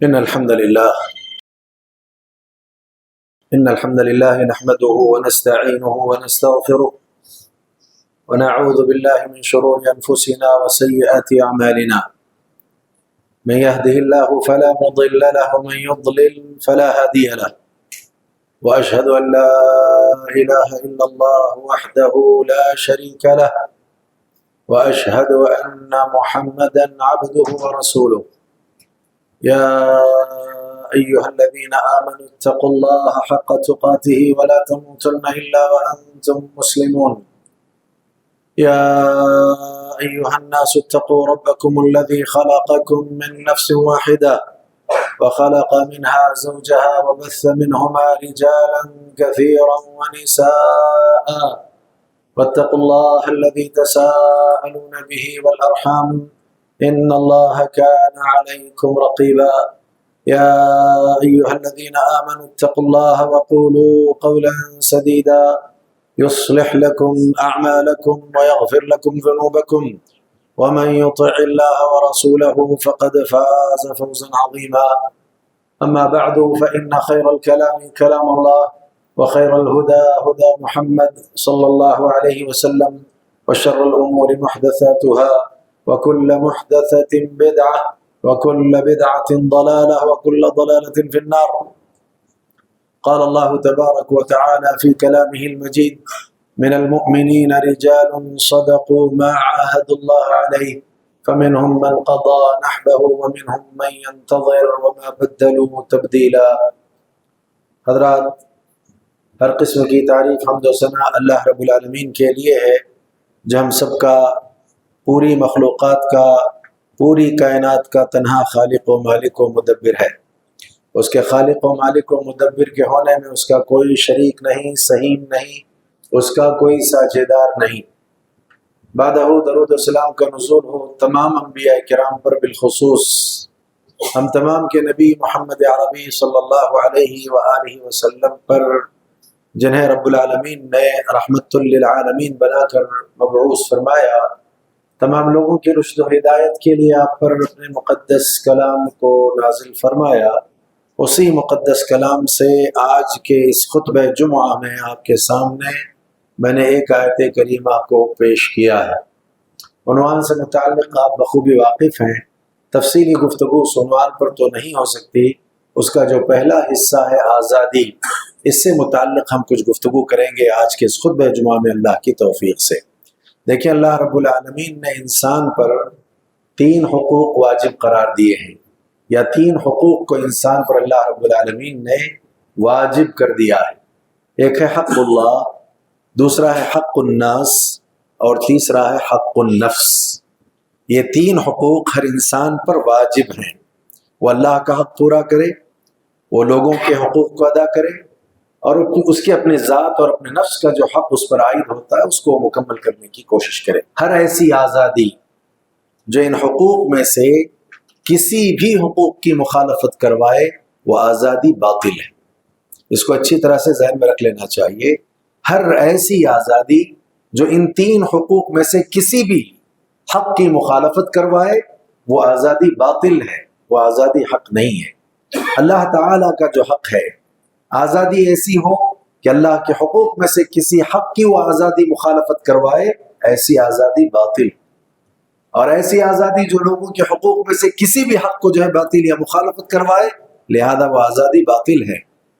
إن الحمد لله نحمده ونستعينه ونستغفره ونعوذ بالله من شرور أنفسنا وسيئات أعمالنا. من يهده الله فلا مضل له ومن يضلل فلا هادي له، وأشهد أن لا إله إلا الله وحده لا شريك له، وأشهد أن محمدا عبده ورسوله. يا أيها الذين آمنوا اتقوا الله حق تقاته ولا تموتن إلا وأنتم مسلمون. يا أيها الناس اتقوا ربكم الذي خلقكم من نفس واحدة وخلق منها زوجها وبث منهما رجالا كثيرا ونساء، واتقوا الله الذي تساءلون به والأرحام إن الله كان عليكم رقيبا. يا أيها الذين آمنوا اتقوا الله وقولوا قولا سديدا يصلح لكم أعمالكم ويغفر لكم ذنوبكم، ومن يطع الله ورسوله فقد فاز فوزا عظيما. أما بعد فإن خير الكلام كلام الله، وخير الهدى هدى محمد صلى الله عليه وسلم، وشر الأمور محدثاتها، وكل محدثة بدعة، وكل بدعة ضلالة، وكل ضلالة في النار. قال الله تبارك وتعالى في كلامه المجيد: من المؤمنين رجال صدقوا ما عاهدوا الله عليه فمنهم من قضى نحبه ومنهم من ينتظر وما بدلوا تبديلا. حضرات، ہر قسم کی تعریف حمد و ثنا اللہ رب العالمین کے لیے ہے، جو ہم سب کا، پوری مخلوقات کا، پوری کائنات کا تنہا خالق و مالک و مدبر ہے۔ اس کے خالق و مالک و مدبر کے ہونے میں اس کا کوئی شریک نہیں، سہیم نہیں، اس کا کوئی ساجھیدار نہیں۔ بعدہ درود و سلام کا نزول ہو تمام انبیاء کرام پر، بالخصوص ہم تمام کے نبی محمد عربی صلی اللہ علیہ وآلہ وسلم پر، جنہیں رب العالمین نے رحمت للعالمین بنا کر مبعوث فرمایا۔ تمام لوگوں کی رشد و ہدایت کے لیے آپ پر اپنے مقدس کلام کو نازل فرمایا۔ اسی مقدس کلام سے آج کے اس خطبہ جمعہ میں آپ کے سامنے میں نے ایک آیت کریمہ کو پیش کیا ہے۔ عنوان سے متعلق آپ بخوبی واقف ہیں، تفصیلی گفتگو اس عنوان پر تو نہیں ہو سکتی۔ اس کا جو پہلا حصہ ہے آزادی، اس سے متعلق ہم کچھ گفتگو کریں گے آج کے اس خطبہ جمعہ میں اللہ کی توفیق سے۔ دیکھیں، اللہ رب العالمین نے انسان پر 3 حقوق واجب قرار دیے ہیں، یا 3 حقوق کو انسان پر اللہ رب العالمین نے واجب کر دیا ہے۔ ایک ہے حق اللہ، دوسرا ہے حق الناس، اور تیسرا ہے حق النفس۔ یہ 3 حقوق ہر انسان پر واجب ہیں۔ وہ اللہ کا حق پورا کرے، وہ لوگوں کے حقوق کو ادا کرے، اور اس کے اپنے ذات اور اپنے نفس کا جو حق اس پر عائد ہوتا ہے اس کو مکمل کرنے کی کوشش کرے۔ ہر ایسی آزادی جو ان حقوق میں سے کسی بھی حقوق کی مخالفت کروائے، وہ آزادی باطل ہے۔ اس کو اچھی طرح سے ذہن میں رکھ لینا چاہیے۔ ہر ایسی آزادی جو ان 3 حقوق میں سے کسی بھی حق کی مخالفت کروائے، وہ آزادی باطل ہے، وہ آزادی حق نہیں ہے۔ اللہ تعالیٰ کا جو حق ہے، آزادی ایسی ہو کہ اللہ کے حقوق میں سے کسی حق کی وہ آزادی مخالفت کروائے، ایسی آزادی باطل۔ اور ایسی آزادی جو لوگوں کے حقوق میں سے کسی بھی حق کو جو ہے باطل یا مخالفت کروائے، لہذا وہ آزادی باطل ہے۔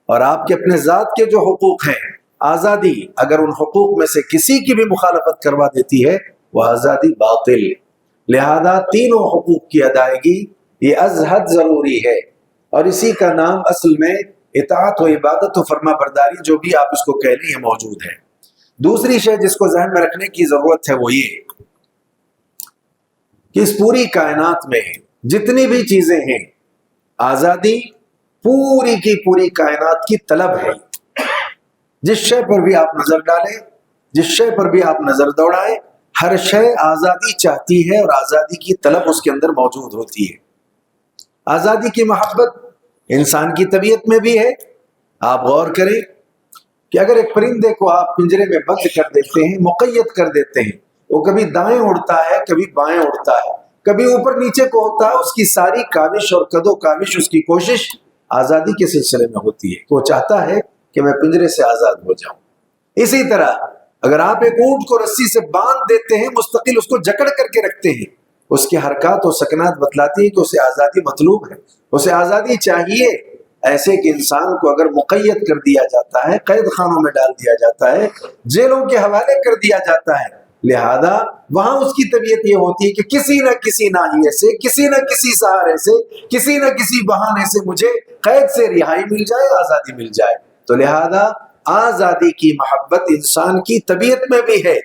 اور آپ کے اپنے ذات کے جو حقوق ہیں، آزادی اگر ان حقوق میں سے کسی کی بھی مخالفت کروا دیتی ہے، وہ آزادی باطل۔ لہذا تینوں حقوق کی ادائیگی یہ از حد ضروری ہے، اور اسی کا نام اصل میں اطاعت و عبادت و فرما برداری، جو بھی آپ اس کو کہہ لیں، یہ موجود ہے۔ دوسری شے جس کو ذہن میں رکھنے کی ضرورت ہے وہ یہ کہ اس پوری کائنات میں جتنی بھی چیزیں ہیں، آزادی پوری کی پوری کائنات کی طلب ہے۔ جس شے پر بھی آپ نظر ڈالیں، جس شے پر بھی آپ نظر دوڑائیں، ہر شے آزادی چاہتی ہے، اور آزادی کی طلب اس کے اندر موجود ہوتی ہے۔ آزادی کی محبت انسان کی طبیعت میں بھی ہے۔ آپ غور کریں کہ اگر ایک پرندے کو آپ پنجرے میں بند کر دیتے ہیں، مقید کر دیتے ہیں، وہ کبھی دائیں اڑتا ہے، کبھی بائیں اڑتا ہے، کبھی اوپر نیچے کو ہوتا ہے، اس کی ساری کاوش اور کدو کاوش، اس کی کوشش آزادی کے سلسلے میں ہوتی ہے کہ وہ چاہتا ہے کہ میں پنجرے سے آزاد ہو جاؤں۔ اسی طرح اگر آپ ایک اونٹ کو رسی سے باندھ دیتے ہیں، مستقل اس کو جکڑ کر کے رکھتے ہیں، اس کی حرکات و سکنات بتلاتی ہے کہ اسے آزادی مطلوب ہے، اسے آزادی چاہیے۔ ایسے کہ انسان کو اگر مقید کر دیا جاتا ہے، قید خانوں میں ڈال دیا جاتا ہے، جیلوں کے حوالے کر دیا جاتا ہے، لہذا وہاں اس کی طبیعت یہ ہوتی ہے کہ کسی نہ کسی ناحیے سے، کسی نہ کسی سہارے سے، کسی نہ کسی بہانے سے مجھے قید سے رہائی مل جائے، آزادی مل جائے۔ تو لہذا آزادی کی محبت انسان کی طبیعت میں بھی ہے،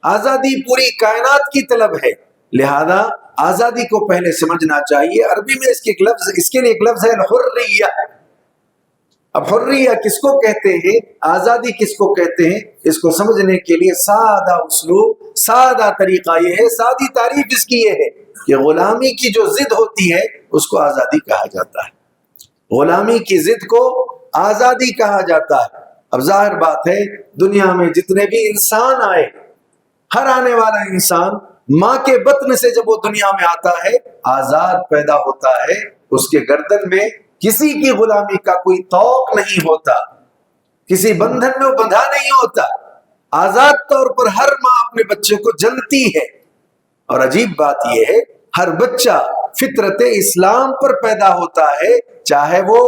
آزادی پوری کائنات کی طلب ہے، لہذا آزادی کو پہلے سمجھنا چاہیے۔ عربی میں اس کے لیے ایک لفظ ہے الحریہ۔ اب حریہ کس کو کہتے ہیں، آزادی کس کو کہتے ہیں، اس کو سمجھنے کے لیے سادہ اسلوب، سادہ طریقہ یہ ہے، سادی تعریف اس کی یہ ہے کہ غلامی کی جو ضد ہوتی ہے اس کو آزادی کہا جاتا ہے، غلامی کی ضد کو آزادی کہا جاتا ہے۔ اب ظاہر بات ہے دنیا میں جتنے بھی انسان آئے، ہر آنے والا انسان ماں کے بطن سے جب وہ دنیا میں آتا ہے آزاد پیدا ہوتا ہے، اس کے گردن میں کسی کی غلامی کا کوئی طوق نہیں ہوتا، کسی بندھن میں وہ بندھا نہیں ہوتا، آزاد طور پر ہر ماں اپنے بچے کو جنتی ہے۔ اور عجیب بات یہ ہے ہر بچہ فطرت اسلام پر پیدا ہوتا ہے، چاہے وہ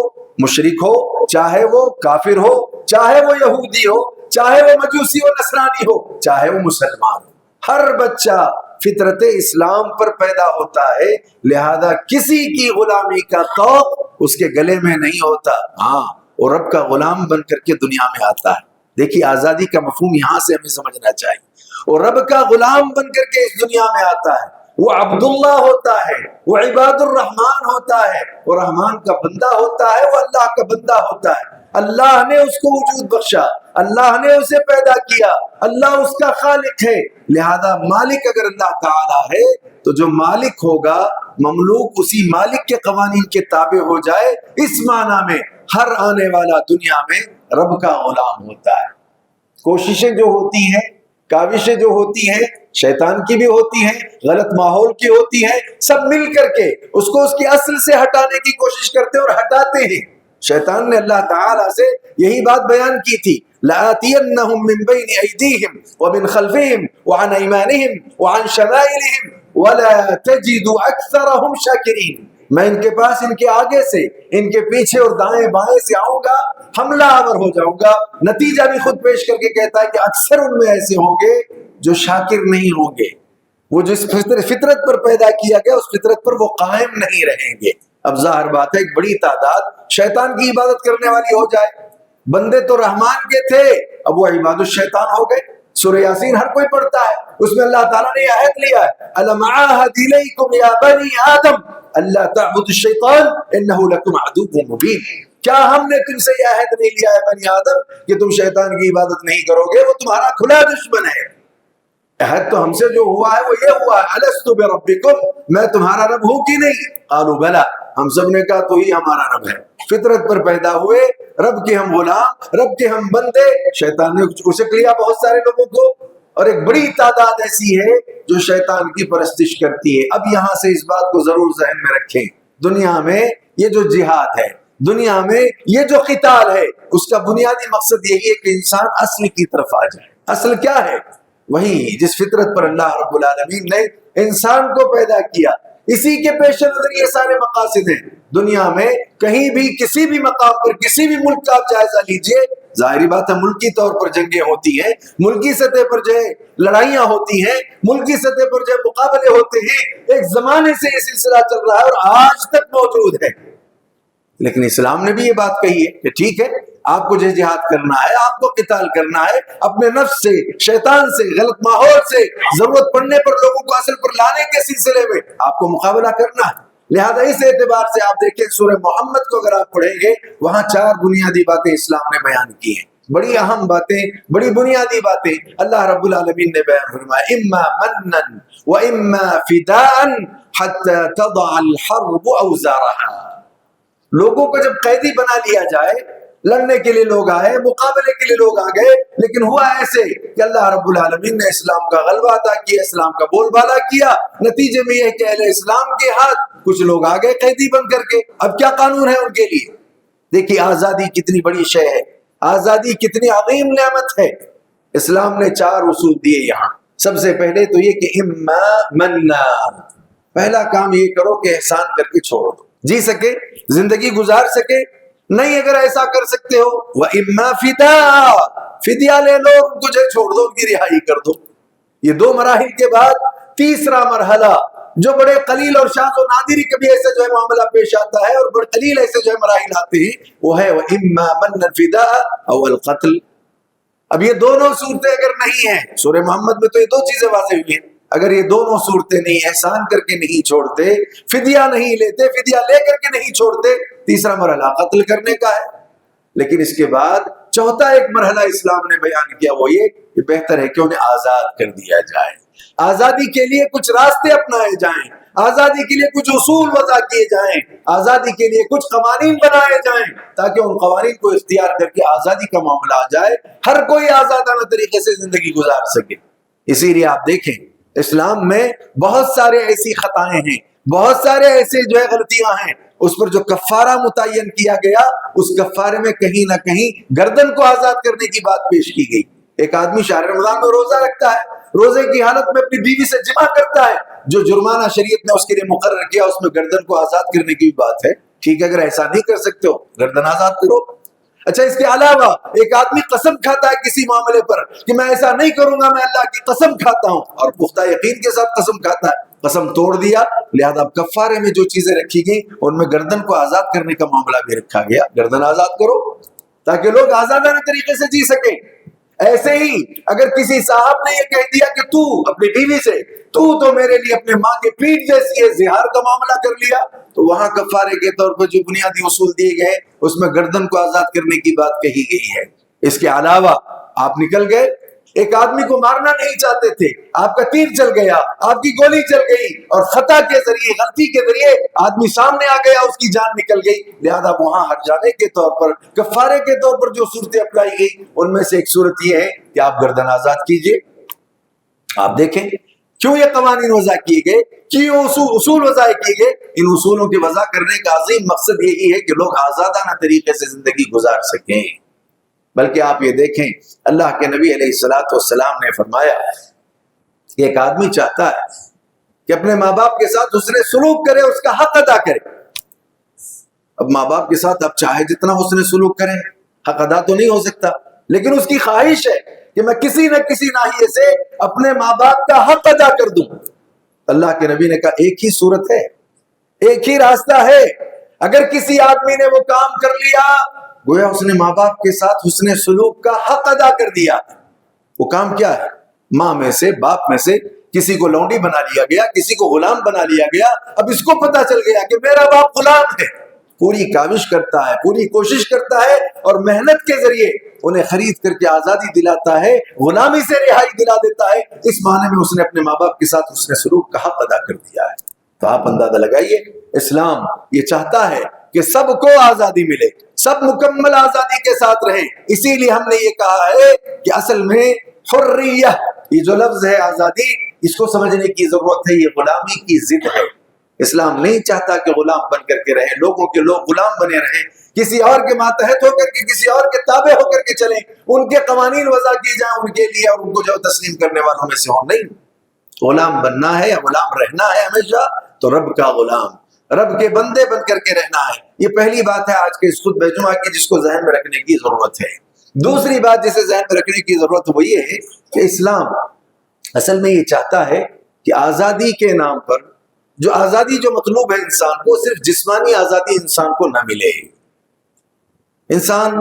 مشرک ہو، چاہے وہ کافر ہو، چاہے وہ یہودی ہو، چاہے وہ مجوسی و نصرانی ہو، چاہے وہ مسلمان ہو، ہر بچہ فطرت اسلام پر پیدا ہوتا ہے، لہذا کسی کی غلامی کا طوق اس کے گلے میں نہیں ہوتا۔ ہاں، وہ رب کا غلام بن کر کے دنیا میں آتا ہے۔ دیکھیے آزادی کا مفہوم یہاں سے ہمیں سمجھنا چاہیے، وہ رب کا غلام بن کر کے اس دنیا میں آتا ہے، وہ عبداللہ ہوتا ہے، وہ عباد الرحمان ہوتا ہے، وہ رحمان کا بندہ ہوتا ہے، وہ اللہ کا بندہ ہوتا ہے۔ اللہ نے اس کو وجود بخشا، اللہ نے اسے پیدا کیا، اللہ اس کا خالق ہے، لہذا مالک اگر اللہ تعالیٰ ہے تو جو مالک ہوگا مملوک اسی مالک کے قوانین کے تابع ہو جائے۔ اس معنی میں ہر آنے والا دنیا میں رب کا غلام ہوتا ہے۔ کوششیں جو ہوتی ہیں، کاوشیں جو ہوتی ہیں، شیطان کی بھی ہوتی ہیں، غلط ماحول کی ہوتی ہیں، سب مل کر کے اس کو اس کی اصل سے ہٹانے کی کوشش کرتے ہیں اور ہٹاتے ہیں۔ شیطان نے اللہ تعالیٰ سے یہی بات بیان کی تھی، لَآتِيَنَّهُم مِّن بَيْنِ أَيْدِيهِمْ وَمِنْ خَلْفِهِمْ وَعَنْ أَيْمَانِهِمْ وَعَنْ شَمَائِلِهِمْ وَلَا تَجِدُ أَكْثَرَهُمْ شَاكِرِينَ۔ میں ان کے پاس، ان کے آگے سے، ان کے پیچھے اور دائیں بائیں سے آؤں گا، حملہ آور ہو جاؤں گا۔ نتیجہ بھی خود پیش کر کے کہتا ہے کہ اکثر ان میں ایسے ہوں گے جو شاکر نہیں ہوں گے، وہ جس فطرت پر پیدا کیا گیا اس فطرت پر وہ قائم نہیں رہیں گے۔ اب ظاہر بات ہے ایک بڑی تعداد شیطان کی عبادت کرنے والی ہو جائے، بندے تو رحمان کے تھے، اب وہ عباد الشیطان ہو گئے۔ سورہ یاسین ہر کوئی پڑھتا ہے، اس میں اللہ تعالیٰ نے یہ عہد لیا ہے، أَلَمْ عَاهَدْ إِلَيْكُمْ يَا بَنِي آدَمَ أَلَّا تَعْبُدُوا الشَّيْطَانَ إِنَّهُ لَكُمْ عَدُوٌّ مُّبِينٌ۔ کیا ہم نے تم سے یہ عہد نہیں لیا ہے بنی آدم کہ تم شیطان کی عبادت نہیں کرو گے، وہ تمہارا کھلا دشمن ہے۔ عہد تو ہم سے جو ہوا ہے وہ یہ ہوا ہے، أَلَسْتُ بِرَبِّكُمْ، میں تمہارا رب ہوں کہ نہیں؟ قالوا بلا، ہم سب نے کہا تو ہی ہمارا رب ہے۔ فطرت پر پیدا ہوئے، رب کے ہم غلام، رب کے ہم بندے۔ شیطان نے اشک لیا بہت سارے لوگوں کو، اور ایک بڑی تعداد ایسی ہے جو شیطان کی پرستش کرتی ہے۔ اب یہاں سے اس بات کو ضرور ذہن میں رکھیں، دنیا میں یہ جو جہاد ہے، دنیا میں یہ جو قتال ہے، اس کا بنیادی مقصد یہی ہے کہ انسان اصل کی طرف آ جائے۔ اصل کیا ہے؟ وہی جس فطرت پر اللہ رب العالمین نے انسان کو پیدا کیا، اسی کے پیش نظر یہ سارے مقاصد ہیں۔ دنیا میں کہیں بھی کسی بھی مقام پر کسی بھی ملک کا آپ جائزہ لیجئے، ظاہری بات ہے ملکی طور پر جنگیں ہوتی ہیں، ملکی سطح پر جو ہے لڑائیاں ہوتی ہیں، ملکی سطح پر جو ہے مقابلے ہوتے ہیں، ایک زمانے سے یہ سلسلہ چل رہا ہے اور آج تک موجود ہے۔ لیکن اسلام نے بھی یہ بات کہی ہے کہ ٹھیک ہے، آپ کو جو جہاد کرنا ہے، آپ کو قتال کرنا ہے، اپنے نفس سے، شیطان سے، غلط ماحول سے، ضرورت پڑنے پر لوگوں کو اصل پر لانے کے سلسلے میں آپ کو مقابلہ کرنا ہے۔ لہذا اس اعتبار سے آپ دیکھیں سورہ محمد کو اگر آپ پڑھیں گے، وہاں 4 بنیادی باتیں اسلام نے بیان کی ہیں، بڑی اہم باتیں، بڑی بنیادی باتیں اللہ رب العالمین نے بیان فرمایا، اما منًا واما فداء حتى تضع الحرب اوزارها۔ لوگوں کو جب قیدی بنا لیا جائے لڑنے کے لیے لوگ آئے, مقابلے کے لیے لوگ آ گئے, لیکن ہوا ایسے کہ اللہ رب العالمین نے اسلام کا غلبہ عطا کیا, اسلام کا بول بالا کیا. نتیجے میں یہ کہ اہل اسلام کے ہاتھ کچھ لوگ آ گئے قیدی بن کر کے. اب کیا قانون ہے ان کے لیے؟ دیکھیے آزادی کتنی بڑی شے ہے, آزادی کتنی عظیم نعمت ہے. اسلام نے 4 اصول دیے یہاں. سب سے پہلے تو یہ کہ اما منا, پہلا کام یہ کرو کہ احسان کر کے چھوڑ دو, جی سکے زندگی گزار سکے, نہیں اگر ایسا کر سکتے ہو وَإِمَّا فِدَا, فدیہ لے لو, تجھے چھوڑ دو, ان کی رہائی کر دو. یہ 2 مراحل کے بعد تیسرا مرحلہ جو بڑے قلیل اور شاذ و نادری کبھی ایسے جو ہے معاملہ پیش آتا ہے, اور بڑے قلیل ایسے جو ہے مراحل آتے ہیں, وہ ہے وَإِمَّا مَنًّا فِدَاءَ أَوْ الْقَتْلِ. اب یہ دونوں صورتیں اگر نہیں ہیں, سورہ محمد میں تو یہ 2 چیزیں واضح ہوئی ہیں, اگر یہ دونوں صورتیں نہیں, احسان کر کے نہیں چھوڑتے, فدیہ نہیں لیتے, فدیہ لے کر کے نہیں چھوڑتے, تیسرا مرحلہ قتل کرنے کا ہے. لیکن اس کے بعد چوتھا ایک مرحلہ اسلام نے بیان کیا, وہ یہ کہ بہتر ہے کہ انہیں آزاد کر دیا جائے. آزادی کے لیے کچھ راستے اپنائے جائیں, آزادی کے لیے کچھ اصول وضع کیے جائیں, آزادی کے لیے کچھ قوانین بنائے جائیں, تاکہ ان قوانین کو اختیار کر کے آزادی کا معاملہ آ جائے, ہر کوئی آزادانہ طریقے سے زندگی گزار سکے. اسی لیے آپ دیکھیں اسلام میں بہت سارے ایسی خطائیں ہیں, بہت سارے ایسے جو ہے غلطیاں ہیں, اس پر جو کفارہ متعین کیا گیا, اس کفارے میں کہیں نہ کہیں گردن کو آزاد کرنے کی بات پیش کی گئی. ایک آدمی شہر رمضان میں روزہ رکھتا ہے, روزے کی حالت میں اپنی بیوی سے جمع کرتا ہے, جو جرمانہ شریعت نے اس کے لیے مقرر کیا اس میں گردن کو آزاد کرنے کی بات ہے. ٹھیک ہے, اگر ایسا نہیں کر سکتے ہو گردن آزاد کرو. اچھا, اس کے علاوہ ایک آدمی قسم کھاتا ہے کسی معاملے پر کہ میں ایسا نہیں کروں گا, میں اللہ کی قسم کھاتا ہوں, اور پختہ یقین کے ساتھ قسم کھاتا ہے, قسم توڑ دیا, لہذا اب کفارے میں جو چیزیں رکھی گئی ان میں گردن کو آزاد کرنے کا معاملہ بھی رکھا گیا. گردن آزاد کرو تاکہ لوگ آزادانہ طریقے سے جی سکیں. ایسے ہی اگر کسی صاحب نے یہ کہہ دیا کہ تو اپنی بیوی سے, تو میرے لیے اپنے ماں کے پیٹ جیسی ہے, زہار کا معاملہ کر لیا, تو وہاں کفارے کے طور پر جو بنیادی اصول دیے گئے اس میں گردن کو آزاد کرنے کی بات کہی گئی ہے. اس کے علاوہ آپ نکل گئے, ایک آدمی کو مارنا نہیں چاہتے تھے, آپ کا تیر چل گیا, آپ کی گولی چل گئی, اور خطا کے ذریعے, غلطی کے ذریعے آدمی سامنے آ گیا, اس کی جان نکل گئی. لہذا وہاں ہٹ جانے کے طور پر, کفارے کے طور پر جو صورتیں اپنائی گئی ان میں سے ایک صورت یہ ہے کہ آپ گردن آزاد کیجئے. آپ دیکھیں کیوں یہ قوانین وضع کیے گئے, کیوں اصول وضع کیے گئے. ان اصولوں کی وضع کرنے کا عظیم مقصد یہی ہے کہ لوگ آزادانہ طریقے سے زندگی گزار سکیں. بلکہ آپ یہ دیکھیں اللہ کے نبی علیہ الصلوۃ والسلام نے فرمایا کہ ایک آدمی چاہتا ہے کہ اپنے ماں باپ کے ساتھ حسن سلوک کرے, اس کا حق ادا کرے. اب ماں باپ کے ساتھ اب چاہے جتنا حسن سلوک کریں, حق ادا تو نہیں ہو سکتا, لیکن اس کی خواہش ہے کہ میں کسی نہ کسی ناحیے سے اپنے ماں باپ کا حق ادا کر دوں. اللہ کے نبی نے کہا ایک ہی صورت ہے, ایک ہی راستہ ہے. اگر کسی آدمی نے وہ کام کر لیا, گویا اس نے ماں باپ کے ساتھ حسن سلوک کا حق ادا کر دیا. وہ کام کیا ہے؟ ماں میں سے, باپ میں سے کسی کو لونڈی بنا لیا گیا, کسی کو غلام بنا لیا گیا. اب اس کو پتا چل گیا کہ میرا باپ غلام ہے, پوری کاوش کرتا ہے, پوری کوشش کرتا ہے, اور محنت کے ذریعے انہیں خرید کر کے آزادی دلاتا ہے, غلامی سے رہائی دلا دیتا ہے. اس معنی میں اس نے اپنے ماں باپ کے ساتھ حسن سلوک کا حق ادا کر دیا ہے. تو آپ اندازہ لگائیے, اسلام یہ چاہتا ہے کہ سب کو آزادی ملے, سب مکمل آزادی کے ساتھ رہیں. اسی لیے ہم نے یہ کہا ہے کہ اصل میں حریہ, یہ جو لفظ ہے آزادی, اس کو سمجھنے کی ضرورت ہے. یہ غلامی کی ضد ہے. اسلام نہیں چاہتا کہ غلام بن کر کے رہیں, لوگوں کے لوگ غلام بنے رہیں, کسی اور کے ماتحت ہو کر کے, کسی اور کے تابع ہو کر کے چلیں, ان کے قوانین وضع کی جائیں ان کے لیے, اور ان کو جو تسلیم کرنے والوں میں سے ہوں. نہیں, غلام بننا ہے یا غلام رہنا ہے ہمیشہ تو رب کا غلام, رب کے بندے بن کر کے رہنا ہے. یہ پہلی بات ہے آج کے اس خطبہ جمعہ کی جس کو ذہن میں رکھنے کی ضرورت ہے. دوسری بات جسے ذہن میں رکھنے کی ضرورت وہ یہ ہے کہ اسلام اصل میں یہ چاہتا ہے کہ آزادی کے نام پر جو آزادی جو مطلوب ہے انسان کو, صرف جسمانی آزادی انسان کو نہ ملے. انسان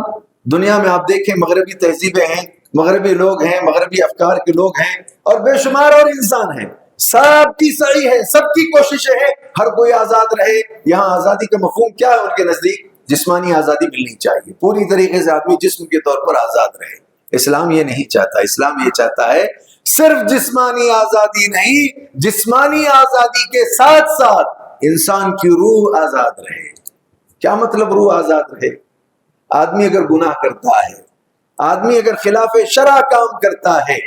دنیا میں آپ دیکھیں مغربی تہذیبیں ہیں, مغربی لوگ ہیں, مغربی افکار کے لوگ ہیں, اور بے شمار اور انسان ہیں. سب کی سعی ہے, سب کی کوششیں ہیں, ہر کوئی آزاد رہے. یہاں آزادی کا مفہوم کیا ہے ان کے نزدیک؟ جسمانی آزادی ملنی چاہیے, پوری طریقے سے آدمی جسم کے طور پر آزاد رہے. اسلام یہ نہیں چاہتا. اسلام یہ چاہتا ہے صرف جسمانی آزادی نہیں, جسمانی آزادی کے ساتھ ساتھ انسان کی روح آزاد رہے. کیا مطلب روح آزاد رہے؟ آدمی اگر گناہ کرتا ہے، آدمی اگر خلاف شرع کام کرتا ہے،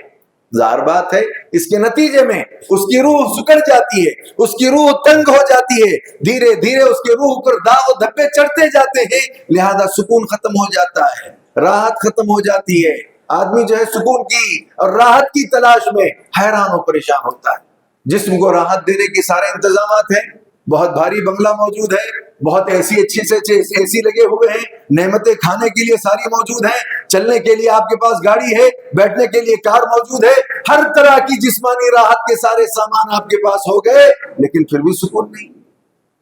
ظاہر بات ہے اس کے نتیجے میں اس کی روح سکڑ جاتی ہے، اس کی روح تنگ ہو جاتی ہے، دھیرے دھیرے اس کے روح پر داغ و دھبے چڑھتے جاتے ہیں، لہذا سکون ختم ہو جاتا ہے، راحت ختم ہو جاتی ہے، آدمی جو ہے سکون کی اور راحت کی تلاش میں حیران و پریشان ہوتا ہے۔ جسم کو راحت دینے کے سارے انتظامات ہیں، بہت بھاری بنگلہ موجود ہے، بہت ایسی اچھی سے اچھے اے سی لگے ہوئے ہیں، نعمتیں کھانے کے لیے ساری موجود ہیں، چلنے کے لیے آپ کے پاس گاڑی ہے، بیٹھنے کے لیے کار موجود ہے، ہر طرح کی جسمانی راحت کے سارے سامان آپ کے پاس ہو گئے، لیکن پھر بھی سکون نہیں،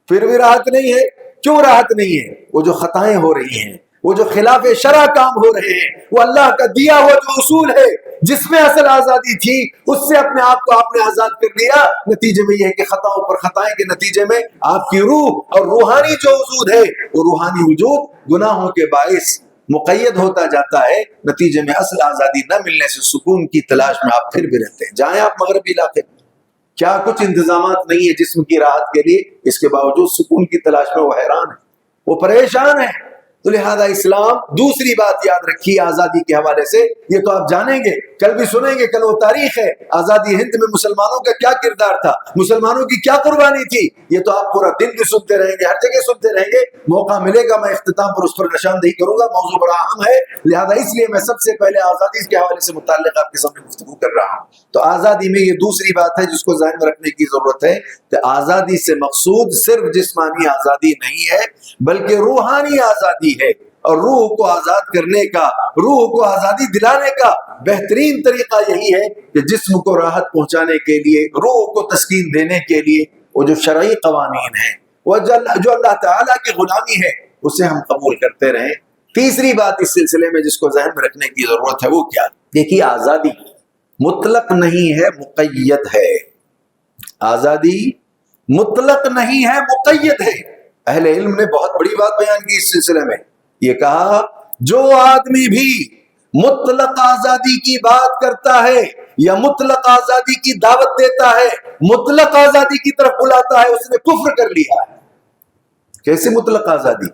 پھر بھی راحت نہیں ہے۔ کیوں راحت نہیں ہے؟ وہ جو خطائیں ہو رہی ہیں، وہ جو خلاف شرع کام ہو رہے ہیں، وہ اللہ کا دیا ہوا جو اصول ہے جس میں اصل آزادی تھی اس سے اپنے آپ کو آپ نے آزاد کر لیا، نتیجے میں یہ ہے کہ خطاؤں پر خطائیں کے نتیجے میں آپ کی روح اور روحانی جو وجود ہے وہ روحانی وجود گناہوں کے باعث مقید ہوتا جاتا ہے، نتیجے میں اصل آزادی نہ ملنے سے سکون کی تلاش میں آپ پھر بھی رہتے ہیں۔ جائیں آپ مغربی علاقے میں، کیا کچھ انتظامات نہیں ہے جسم کی راحت کے لیے، اس کے باوجود سکون کی تلاش میں وہ حیران ہے، وہ پریشان ہے۔ تو لہذا اسلام، دوسری بات یاد رکھیے آزادی کے حوالے سے، یہ تو آپ جانیں گے، کل بھی سنیں گے، کل وہ تاریخ ہے، آزادی ہند میں مسلمانوں کا کیا کردار تھا، مسلمانوں کی کیا قربانی تھی، یہ تو آپ پورا دن بھی سنتے رہیں گے، ہر جگہ سنتے رہیں گے، موقع ملے گا میں اختتام پر اس پر نشاندہی کروں گا، موضوع بڑا اہم ہے، لہذا اس لیے میں سب سے پہلے آزادی کے حوالے سے متعلق آپ کے سامنے گفتگو کر رہا ہوں۔ تو آزادی میں یہ دوسری بات ہے جس کو ذہن میں رکھنے کی ضرورت ہے کہ آزادی سے مقصود صرف جسمانی آزادی نہیں ہے بلکہ روحانی آزادی ہے، اور روح کو آزاد کرنے کا، روح کو آزادی دلانے کا بہترین طریقہ یہی ہے کہ جسم کو راحت پہنچانے کے لیے، روح کو تسکین دینے کے لیے وہ جو شرعی قوانین ہیں، وہ جو اللہ تعالیٰ کی غلامی ہے، اسے ہم قبول کرتے رہیں۔ تیسری بات اس سلسلے میں جس کو ذہن میں رکھنے کی ضرورت ہے وہ کیا؟ دیکھیے آزادی مطلق نہیں ہے، مقید ہے۔ آزادی مطلق نہیں ہے، مقید ہے۔ اہل علم نے بہت بڑی بات بیان کی اس سلسلے میں، یہ کہا جو آدمی بھی مطلق آزادی کی بات کرتا ہے یا مطلق آزادی کی دعوت دیتا ہے، مطلق آزادی کی طرف بلاتا ہے، اس نے کفر کر لیا ہے۔ کیسے مطلق آزادی؟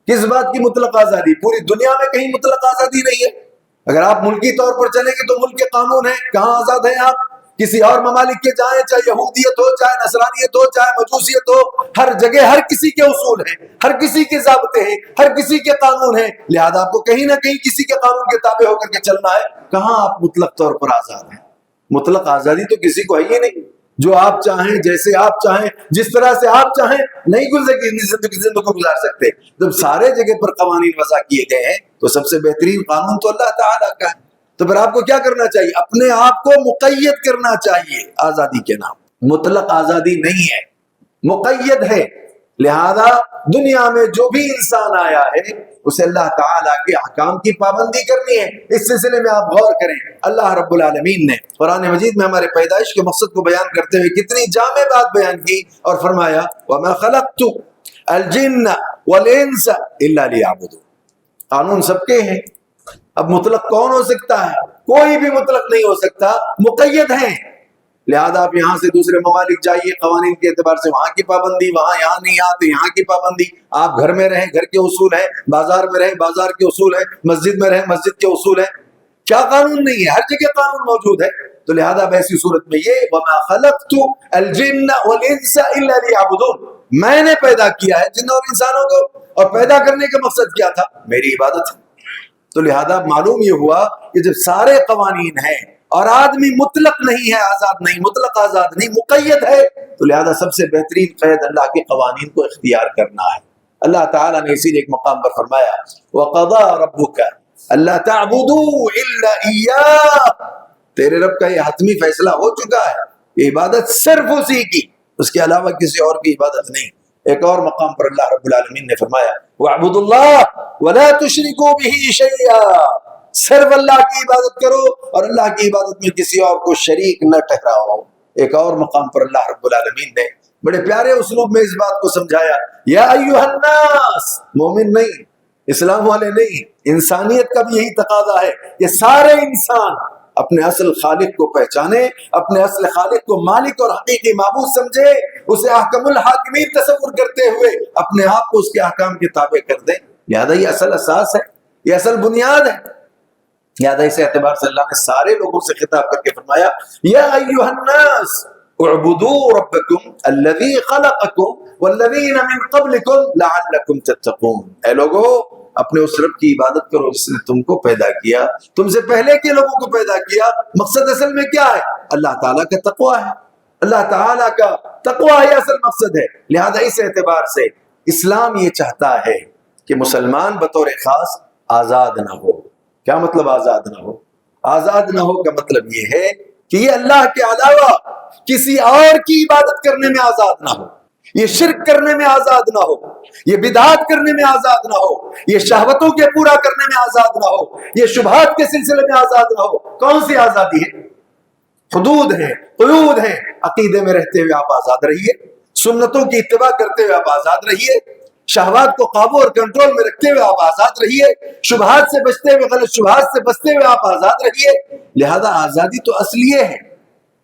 کس بات کی مطلق آزادی؟ پوری دنیا میں کہیں مطلق آزادی نہیں ہے۔ اگر آپ ملکی طور پر چلیں گے تو ملک کے قانون ہیں، کہاں آزاد ہیں آپ؟ کسی اور ممالک کے جائیں، چاہے یہودیت ہو، چاہے نصرانیت ہو، چاہے مجوسیت ہو، ہر جگہ ہر کسی کے اصول ہیں، ہر کسی کے ضابطے ہیں، ہر کسی کے قانون ہیں، لہذا آپ کو کہیں نہ کہیں کسی کے قانون کے تابع ہو کر کے چلنا ہے۔ کہاں آپ مطلق طور پر آزاد ہیں؟ مطلق آزادی تو کسی کو ہے ہی نہیں، جو آپ چاہیں، جیسے آپ چاہیں، جس طرح سے آپ چاہیں نہیں زندگی کو گزار سکتے۔ جب سارے جگہ پر قوانین وضع کیے گئے ہیں تو سب سے بہترین قانون تو اللہ تعالیٰ کا ہے، تو پھر آپ کو کیا کرنا چاہیے؟ اپنے آپ کو مقید کرنا چاہیے آزادی کے نام۔ مطلق آزادی نہیں ہے، مقید ہے، لہذا دنیا میں جو بھی انسان آیا ہے اسے اللہ تعالیٰ کے احکام کی پابندی کرنی ہے۔ اس سلسلے میں آپ غور کریں، اللہ رب العالمین نے قرآن مجید میں ہمارے پیدائش کے مقصد کو بیان کرتے ہوئے کتنی جامع بات بیان کی اور فرمایا وَمَا خَلَقْتُ الْجِنَّ وَالْإِنسَ إِلَّا لِيَعْبُدُونِ۔ قانون سب کے ہیں، اب مطلق کون ہو سکتا ہے؟ کوئی بھی مطلق نہیں ہو سکتا، مقید ہیں، لہذا آپ یہاں سے دوسرے ممالک جائیے، قوانین کے اعتبار سے وہاں کی پابندی، وہاں یہاں نہیں آتے یہاں کی پابندی، آپ گھر میں رہیں گھر کے اصول ہیں، بازار میں رہیں بازار کے اصول ہیں، مسجد میں رہیں مسجد کے اصول ہیں، کیا قانون نہیں ہے؟ ہر جگہ قانون موجود ہے۔ تو لہذا ایسی صورت میں یہ وَمَا خَلَقْتُ الْجِنَّ وَالْإِنسَ إِلَّا لِيَعْبُدُونِ، میں نے پیدا کیا ہے جن اور انسانوں کو، اور پیدا کرنے کا مقصد کیا تھا؟ میری عبادت ہے۔ تو لہذا معلوم یہ ہوا کہ جب سارے قوانین ہیں اور آدمی مطلق نہیں ہے، آزاد نہیں، مطلق آزاد نہیں، مقید ہے، تو لہذا سب سے بہترین قید اللہ کے قوانین کو اختیار کرنا ہے۔ اللہ تعالیٰ نے اسی لیے ایک مقام پر فرمایا وَقَضَىٰ رَبُّكَ أَلَّا تَعْبُدُوا إِلَّا إِيَّاهُ، تیرے رب کا یہ حتمی فیصلہ ہو چکا ہے کہ عبادت صرف اسی کی، اس کے علاوہ کسی اور کی عبادت نہیں۔ ایک اور مقام پر اللہ رب العالمین نے فرمایا وَاعْبُدُوا اللَّهَ وَلَا تُشْرِكُوا بِهِ شَيْئًا، صرف اللہ کی عبادت کرو اور اللہ کی عبادت میں کسی اور کو شریک نہ ٹھہراؤ۔ ایک اور مقام پر اللہ رب العالمین نے بڑے پیارے اسلوب میں اس بات کو سمجھایا یا ایھا الناس، مومن نہیں، اسلام والے نہیں، انسانیت کا بھی یہی تقاضا ہے کہ سارے انسان اپنے اصل خالق کو پہچانے، اپنے اصل خالق کو مالک اور حقیقی معبود سمجھے، اسے احکم الحاکمین تصور کرتے ہوئے اپنے آپ کو اس کے احکام کے تابع کر دیں۔ لہذا یہ اصل اساس ہے، یہ اصل بنیاد ہے۔ لہذا اس اعتبار سے اللہ نے سارے لوگوں سے خطاب کر کے فرمایا یا ایھا الناس اعبدوا ربکم الذی خلقکم والذین من قبلکم لعلکم تتقون، اے لوگو اپنے اس رب کی عبادت کرو جس نے تم کو پیدا کیا، تم سے پہلے کے لوگوں کو پیدا کیا۔ مقصد اصل میں کیا ہے؟ اللہ تعالیٰ کا تقویٰ ہے، اللہ تعالیٰ کا تقویٰ ہی اصل مقصد ہے۔ لہذا اس اعتبار سے اسلام یہ چاہتا ہے کہ مسلمان بطور خاص آزاد نہ ہو۔ کیا مطلب آزاد نہ ہو؟ آزاد نہ ہو کا مطلب یہ ہے کہ یہ اللہ کے علاوہ کسی اور کی عبادت کرنے میں آزاد نہ ہو، یہ شرک کرنے میں آزاد نہ ہو، یہ بدعات کرنے میں آزاد نہ ہو، یہ شہوتوں کے پورا کرنے میں آزاد نہ ہو، یہ شبہات کے سلسلے میں آزاد نہ ہو۔ کون سی آزادی ہے؟ حدود ہیں، قیود ہیں۔ عقیدے میں رہتے ہوئے آپ آزاد رہیے، سنتوں کی اتباع کرتے ہوئے آپ آزاد رہیے، شہوات کو قابو اور کنٹرول میں رکھتے ہوئے آپ آزاد رہیے، شبہات سے بچتے ہوئے، غلط شبہات سے بچتے ہوئے آپ آزاد رہیے۔ لہذا آزادی تو اصل یہ ہے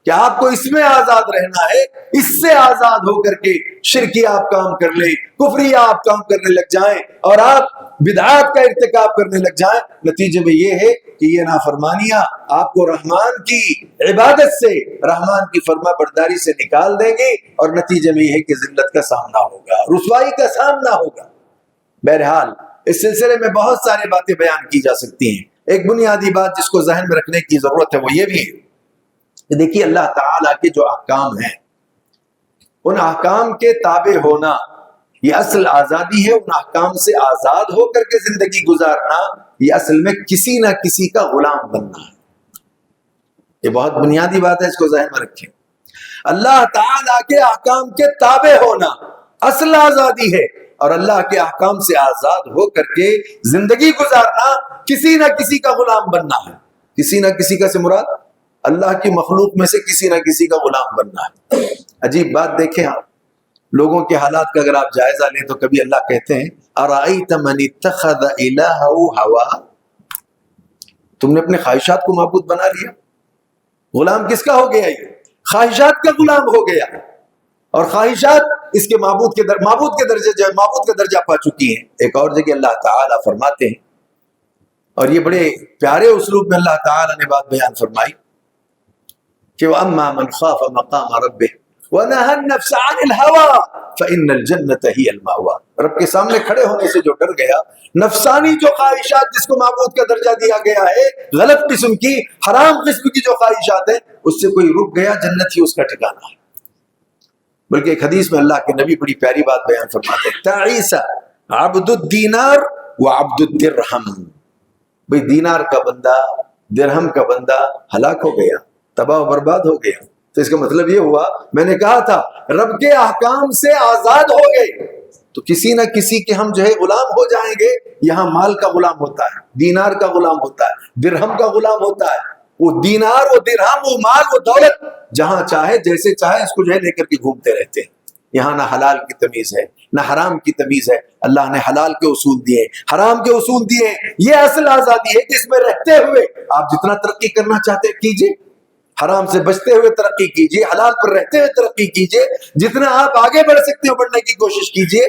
کہ آپ کو اس میں آزاد رہنا ہے، اس سے آزاد ہو کر کے شرکی آپ کام کر لیں، کفری آپ کام کرنے لگ جائیں اور آپ بدعات کا ارتکاب کرنے لگ جائیں۔ نتیجے میں یہ ہے کہ یہ نافرمانیاں آپ کو رحمان کی عبادت سے، رحمان کی فرما برداری سے نکال دیں گے، اور نتیجے میں یہ ہے کہ ذلت کا سامنا ہوگا، رسوائی کا سامنا ہوگا۔ بہرحال اس سلسلے میں بہت ساری باتیں بیان کی جا سکتی ہیں۔ ایک بنیادی بات جس کو ذہن میں رکھنے کی ضرورت ہے وہ یہ بھی ہے کہ دیکھیے اللہ تعالیٰ کے جو احکام ہیں، ان احکام کے تابع ہونا یہ اصل آزادی ہے۔ ان احکام سے آزاد ہو کر کے زندگی گزارنا یہ اصل میں کسی نہ کسی کا غلام بننا ہے۔ یہ بہت بنیادی بات ہے، اس کو ذہن میں رکھیں۔ اللہ تعالیٰ کے احکام کے تابع ہونا اصل آزادی ہے، اور اللہ کے احکام سے آزاد ہو کر کے زندگی گزارنا کسی نہ کسی کا غلام بننا ہے۔ کسی نہ کسی کا سے مراد اللہ کی مخلوق میں سے کسی نہ کسی کا غلام بننا ہے۔ عجیب بات دیکھیں آپ، لوگوں کے حالات کا اگر آپ جائزہ لیں تو کبھی اللہ کہتے ہیں ارأیت من اتخذ الہہ ہواہ، تم نے اپنے خواہشات کو معبود بنا لیا۔ غلام کس کا ہو گیا؟ یہ خواہشات کا غلام ہو گیا، اور خواہشات اس کے معبود کے درجہ پا چکی ہیں۔ ایک اور جگہ اللہ تعالیٰ فرماتے ہیں، اور یہ بڑے پیارے اسلوب میں اللہ تعالیٰ نے بات بیان فرمائی کہ وَأَمَّا مَنْ خَافَ مَقَامَ رَبِّهِ وَنَهَى النَّفْسَ عَنِ الْهَوَىٰ فَإِنَّ الْجَنَّةَ هِيَ الْمَأْوَىٰ، رب کے سامنے کھڑے ہونے سے جو ڈر گیا، نفسانی جو خواہشات جس کو معبود کا درجہ دیا گیا ہے، غلط قسم کی، حرام قسم کی جو خواہشات ہیں، اس سے کوئی رک گیا، جنت ہی اس کا ٹھکانہ ہے۔ بلکہ ایک حدیث میں اللہ کے نبی بڑی پیاری بات بیان فرماتے ہیں، تعیس عبد الدینار وعبد الدرہم، بھئی دینار کا بندہ، درہم کا بندہ ہلاک ہو گیا، تباہ و برباد ہو گیا۔ تو اس کا مطلب یہ ہوا، میں نے کہا تھا رب کے احکام سے آزاد ہو گئے تو کسی نہ کسی کے ہم جو ہے غلام ہو جائیں گے۔ یہاں مال کا غلام ہوتا ہے، دینار کا غلام ہوتا ہے، درہم کا غلام ہوتا ہے۔ وہ دینار، وہ درہم، وہ مال، وہ دولت جہاں چاہے جیسے چاہے اس کو جو ہے لے کر کے گھومتے رہتے ہیں۔ یہاں نہ حلال کی تمیز ہے نہ حرام کی تمیز ہے۔ اللہ نے حلال کے اصول دیے، حرام کے اصول دیے۔ یہ اصل آزادی ہے کہ اس میں رہتے ہوئے آپ جتنا ترقی کرنا چاہتے کیجئے، حرام سے بچتے ہوئے ترقی کیجئے، حلال پر رہتے ہوئے ترقی کیجئے۔ جتنا آپ آگے بڑھ سکتے ہو بڑھنے کی کوشش کیجئے،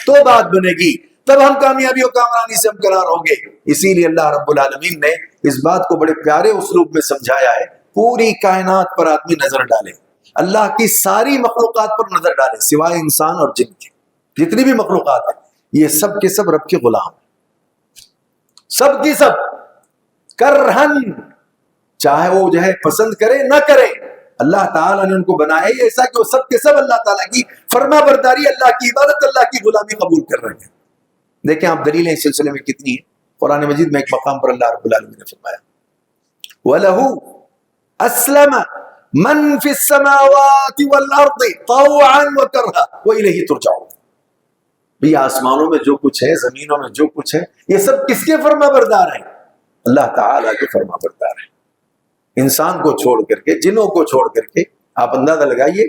تو بات بنے گی، تب ہم کامیابی و کامرانی سے ہمکنار ہوں گے۔ اسی لیے اللہ رب العالمین نے اس بات کو بڑے پیارے اسلوب میں سمجھایا ہے، پوری کائنات پر آدمی نظر ڈالے، اللہ کی ساری مخلوقات پر نظر ڈالے سوائے انسان اور جن کے، جتنی بھی مخلوقات ہیں یہ سب کے سب رب کے غلام ہیں، سب کی سب کرہن، چاہے وہ جو ہے پسند کرے نہ کرے، اللہ تعالیٰ نے ان کو بنایا ہے ایسا کہ وہ سب کے سب اللہ تعالیٰ کی فرما برداری، اللہ کی عبادت، اللہ کی غلامی قبول کر رہے ہیں۔ دیکھیں آپ دلیلیں اس سلسلے میں کتنی ہیں۔ قرآن مجید میں ایک مقام پر اللہ رب العالمین نے فرمایا وَلَهُ أَسْلَمَ مَن فِي السَّمَاوَاتِ وَالْأَرْضِ طَوْعًا وَكَرْهًا وَإِلَيْهِ تُرْجَعُونَ۔ یہ آسمانوں میں جو کچھ ہے، زمینوں میں جو کچھ ہے، یہ سب کس کے فرما بردار ہیں؟ اللہ تعالیٰ کے فرما بردار ہیں۔ انسان کو چھوڑ کر کے، جنوں کو چھوڑ کر کے، آپ اندازہ لگائیے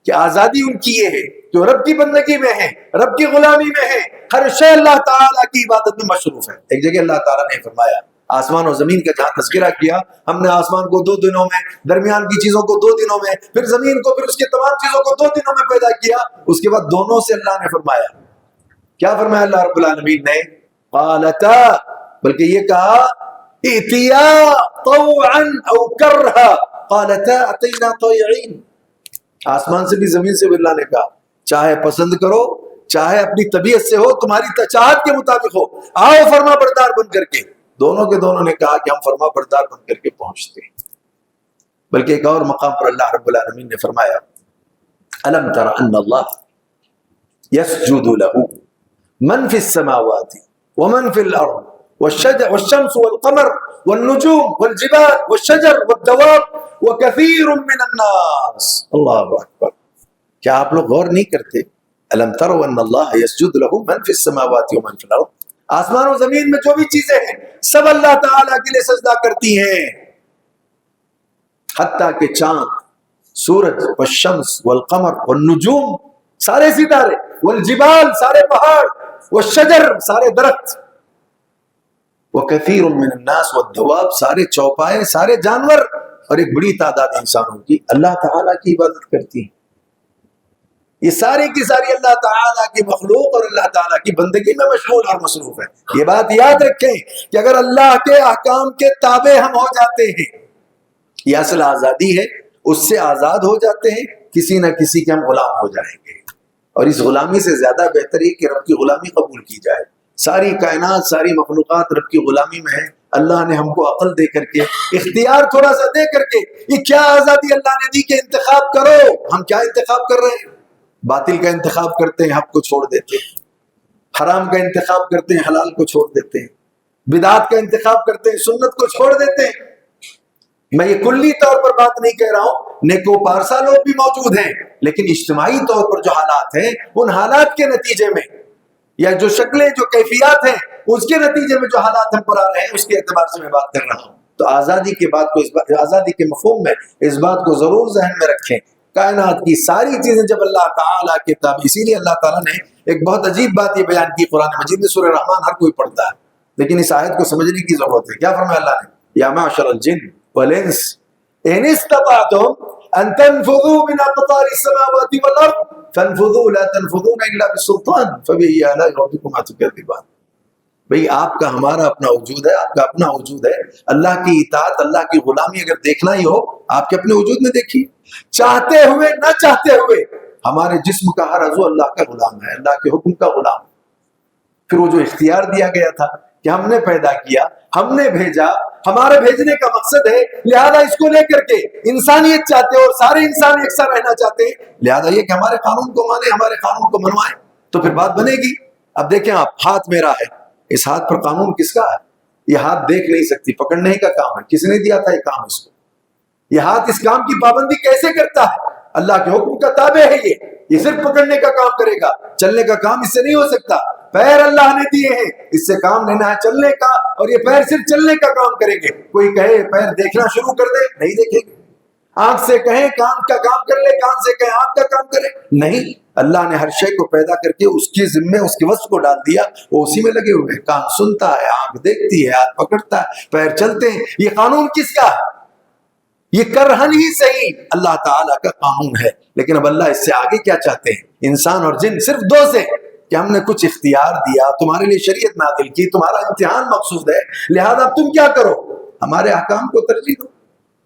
کہ آزادی ان کی یہ ہے جو رب کی بندگی میں ہے، رب کی غلامی میں ہے، ہر شے اللہ تعالیٰ کی عبادت میں مصروف ہے۔ ایک جگہ اللہ تعالیٰ نے فرمایا، آسمان اور زمین کا جہاں تذکرہ کیا، ہم نے آسمان کو 2 دنوں میں، درمیان کی چیزوں کو 2 دنوں میں، پھر زمین کو، پھر اس کے تمام چیزوں کو 2 دنوں میں پیدا کیا۔ اس کے بعد دونوں سے اللہ نے فرمایا، کیا فرمایا اللہ رب العالمین نے؟ قالتا، بلکہ یہ کہا ائتیا طوعا او کرہا قالتا اتینا طائعین. آسمان سے بھی زمین سے بھی اللہ نے کہا چاہے پسند کرو چاہے اپنی طبیعت سے ہو، تمہاری چاہت کے مطابق ہو، آؤ فرما بردار بن کر کے. دونوں کے دونوں نے کہا کہ ہم فرما بردار بن کر کے پہنچتے ہیں. بلکہ ایک اور مقام پر اللہ رب العالمین نے فرمایا الم تر ان اللہ یسجد له من فی السماوات ومن فی الارض والشمس والقمر والنجوم والجبال والشجر والدواب وكثير من الناس. اللہ اکبر. کیا آپ لوگ غور نہیں کرتے؟ الم تروا ان اللہ یسجد له من فی السماوات ومن فی الارض، آسمان و زمین میں جو بھی چیزیں ہیں سب اللہ تعالیٰ کے لیے سجدہ کرتی ہیں، حتیٰ کہ چاند، سورج، والشمس والقمر والنجوم سارے ستارے، والجبال سارے پہاڑ، والشجر سارے درخت، وکثیر من الناس والدواب سارے چوپائے سارے جانور، اور ایک بڑی تعداد انسانوں کی اللہ تعالیٰ کی عبادت کرتی ہیں. یہ ساری کی ساری اللہ تعالیٰ کی مخلوق اور اللہ تعالیٰ کی بندگی میں مشغول اور مصروف ہے. یہ بات یاد رکھیں کہ اگر اللہ کے احکام کے تابع ہم ہو جاتے ہیں، یہ اصل آزادی ہے، اس سے آزاد ہو جاتے ہیں، کسی نہ کسی کے ہم غلام ہو جائیں گے. اور اس غلامی سے زیادہ بہتر ہے کہ رب کی غلامی قبول کی جائے. ساری کائنات ساری مخلوقات رب کی غلامی میں ہے. اللہ نے ہم کو عقل دے کر کے، اختیار تھوڑا سا دے کر کے، یہ کیا آزادی اللہ نے دی کہ انتخاب کرو. ہم کیا انتخاب کر رہے ہیں؟ باطل کا انتخاب کرتے ہیں، حق کو چھوڑ دیتے ہیں. حرام کا انتخاب کرتے ہیں، حلال کو چھوڑ دیتے ہیں. بدعات کا انتخاب کرتے ہیں، سنت کو چھوڑ دیتے ہیں. میں یہ کلی طور پر بات نہیں کہہ رہا ہوں، نیکو پارسا لوگ بھی موجود ہیں، لیکن اجتماعی طور پر جو حالات ہیں ان حالات کے نتیجے میں، یا جو شکلیں جو کیفیات ہیں اس کے نتیجے میں جو حالات ہم پر آ رہے ہیں اس کے اعتبار سے میں بات کر رہا ہوں. تو آزادی کے بات کو آزادی کے مفہوم میں اس بات کو ضرور ذہن میں رکھیں. کائنات کی ساری چیزیں جب اللہ تعالیٰ کے تابع، اسی لیے اللہ تعالیٰ نے ایک بہت عجیب بات یہ بیان کی قرآن مجید میں. سورہ رحمان ہر کوئی پڑھتا ہے، لیکن اس آیت کو سمجھنے کی ضرورت ہے. کیا فرمایا اللہ نے؟ یا معشر الجن والانس ان استطعتم ان تنفذوا من اقطار السماوات والارض فانفذوا لا تنفذون الا بالسلطان فبأي آلاء ربكما تكذبان. بھئی آپ کا ہمارا اپنا وجود ہے، آپ کا اپنا وجود ہے. اللہ کی اطاعت، اللہ کی غلامی اگر دیکھنا ہی ہو آپ کے اپنے وجود میں دیکھیے. چاہتے ہوئے نہ چاہتے ہوئے ہمارے جسم کا ہر عضو اللہ کا غلام ہے، اللہ کے حکم کا غلام. پھر وہ جو اختیار دیا گیا تھا کہ ہم نے پیدا کیا، ہم نے بھیجا، ہمارے بھیجنے کا مقصد ہے، لہذا اس کو لے کر کے انسانیت چاہتے ہیں اور سارے انسان ایک ساتھ رہنا چاہتے ہیں، لہذا یہ کہ ہمارے قانون کو مانیں، ہمارے قانون کو منوائیں تو پھر بات بنے گی. اب دیکھیں آپ، ہاتھ میرا ہے، اس ہاتھ پر قانون کس کا ہے؟ یہ ہاتھ دیکھ نہیں سکتی، پکڑنے کا کام ہے. کس نے دیا تھا یہ کام اس کو؟ یہ ہاتھ اس کام کی پابندی کیسے کرتا ہے؟ اللہ کے حکم کا تابع ہے. یہ صرف پکڑنے کا کام کرے گا، چلنے کا کام اس سے نہیں ہو سکتا. پیر اللہ نے دیے ہیں، اس سے کام لینا ہے چلنے کا، اور یہ پیر صرف چلنے کا کام کریں گے. کوئی کہے پیر دیکھنا شروع کر دے، نہیں دیکھیں گے. آنکھ سے کہیں کان کا کام کر لے، کان سے کہیں آنکھ کا کام کرے، نہیں. اللہ نے ہر شے کو پیدا کر کے اس کی ذمے، اس کے وصف کو ڈال دیا، وہ اسی میں لگے ہوئے. کان سنتا ہے، آنکھ دیکھتی ہے، ہاتھ پکڑتا ہے، پیر چلتے ہیں. یہ قانون کس کا ہے؟ یہ کرہن ہی صحیح اللہ تعالیٰ کا قانون ہے. لیکن اب اللہ اس سے آگے کیا چاہتے ہیں؟ انسان اور جن صرف دو سے، کہ ہم نے کچھ اختیار دیا، تمہارے لیے شریعت نازل کی، تمہارا امتحان مقصود ہے، لہذا اب تم کیا کرو؟ ہمارے احکام کو ترجیح دو.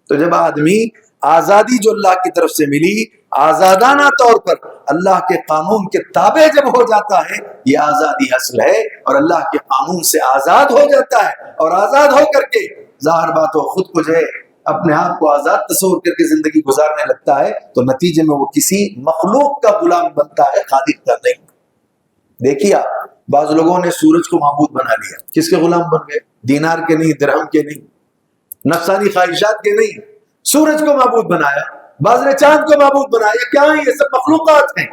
تو جب آدمی آزادی جو اللہ کی طرف سے ملی، آزادانہ طور پر اللہ کے قانون کے تابع جب ہو جاتا ہے، یہ آزادی اصل ہے. اور اللہ کے قانون سے آزاد ہو جاتا ہے، اور آزاد ہو کر کے ظاہر بات ہو خود کو جو ہے اپنے آپ کو آزاد تصور کر کے زندگی گزارنے لگتا ہے، تو نتیجے میں وہ کسی مخلوق کا غلام بنتا ہے، خالق کا نہیں. دیکھیے بعض لوگوں نے سورج کو معبود بنا لیا. کس کے غلام بن گئے؟ دینار کے نہیں، درہم کے نہیں، نفسانی خواہشات کے نہیں، سورج کو معبود بنایا. بعض نے چاند کو معبود بنایا. کیا ہے؟ یہ سب مخلوقات ہیں.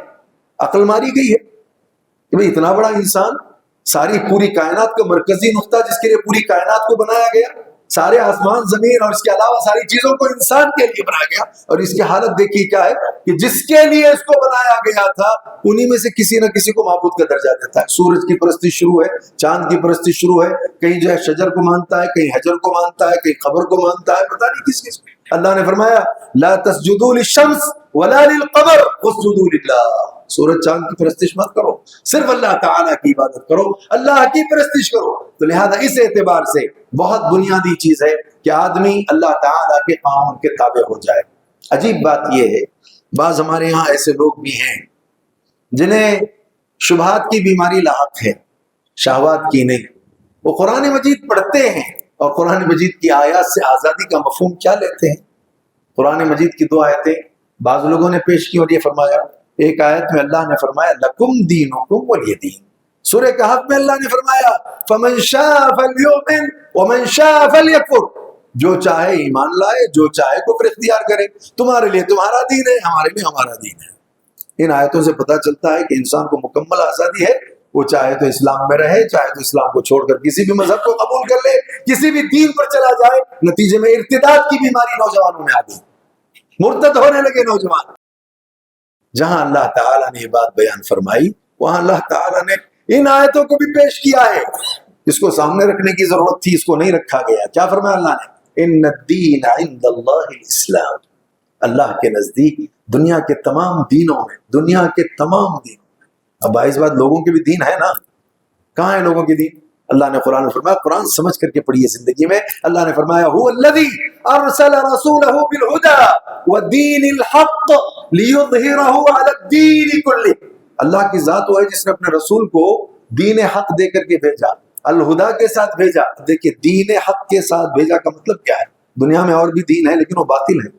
عقل ماری گئی ہے کہ بھئی اتنا بڑا انسان، ساری پوری کائنات کا مرکزی نقطہ جس کے لیے پوری کائنات کو بنایا گیا، سارے آسمان زمین اور اس کے علاوہ ساری چیزوں کو انسان کے لیے بنایا گیا. اور اس کی حالت دیکھیے کیا ہے کہ جس کے لیے اس کو بنایا گیا تھا انہی میں سے کسی نہ کسی کو معبود کا درجہ دیتا ہے. سورج کی پرستی شروع ہے، چاند کی پرستی شروع ہے، کہیں جو ہے شجر کو مانتا ہے، کہیں حجر کو مانتا ہے، کہیں قبر کو مانتا ہے، پتہ نہیں کس کو. اللہ نے فرمایا لا تسجدوا للشمس ولا للقمر واسجدوا للہ. سورج چاند کی پرستش مت کرو، صرف اللہ تعالیٰ کی عبادت کرو، اللہ کی پرستش کرو۔ تو لہذا اس اعتبار سے بہت بنیادی چیز ہے کہ آدمی اللہ تعالیٰ کے قانون کے تابع ہو جائے۔ عجیب بات یہ ہے، بعض ہمارے یہاں ایسے لوگ بھی ہیں جنہیں شبہات کی بیماری لاحق ہے، شہوات کی نہیں۔ وہ قرآن مجید پڑھتے ہیں اور قرآن مجید کی آیات سے آزادی کا مفہوم کیا لیتے ہیں؟ قرآن مجید کی 2 آیتیں بعض لوگوں نے پیش کی اور یہ فرمایا، ایک آیت میں اللہ نے فرمایا لکم دینکم ولی دین، سورہ کہف میں اللہ نے فرمایا فمن شاء فلیؤمن ومن شاء فلیکفر، جو چاہے ایمان لائے، جو چاہے کفر اختیار کرے، تمہارے لیے تمہارا دین ہے، ہمارے لیے ہمارا دین ہے۔ ان آیتوں سے پتہ چلتا ہے کہ انسان کو مکمل آزادی ہے، وہ چاہے تو اسلام میں رہے، چاہے تو اسلام کو چھوڑ کر کسی بھی مذہب کو قبول کر لے، کسی بھی دین پر چلا جائے۔ نتیجے میں ارتداد کی بیماری نوجوانوں میں آ گئی، مرتد ہونے لگے نوجوان۔ جہاں اللہ تعالیٰ نے یہ بات بیان فرمائی وہاں اللہ تعالیٰ نے ان آیتوں کو بھی پیش کیا ہے۔ اس کو سامنے رکھنے کی ضرورت تھی، اس کو نہیں رکھا گیا۔ کیا فرمایا اللہ نے؟ ان الدین عند اللہ الاسلام، اللہ کے نزدیک دنیا کے تمام دینوں میں، دنیا کے تمام دینوں میں، اب باعث بات لوگوں کے بھی دین ہے نا، کہاں ہے لوگوں کے دین؟ اللہ نے قرآن میں فرمایا، قرآن سمجھ کر کے پڑھیے زندگی میں، اللہ نے فرمایا هو الذی ارسل رسولہ بالہدی ودین الحق لیظہرہ علی الدین کلہ، اللہ کی ذات وہ ہے جس نے اپنے رسول کو دین حق دے کر کے بھیجا، الہدا کے ساتھ بھیجا۔ دیکھیے دین حق کے ساتھ بھیجا کا مطلب کیا ہے؟ دنیا میں اور بھی دین ہے لیکن وہ باطل ہے۔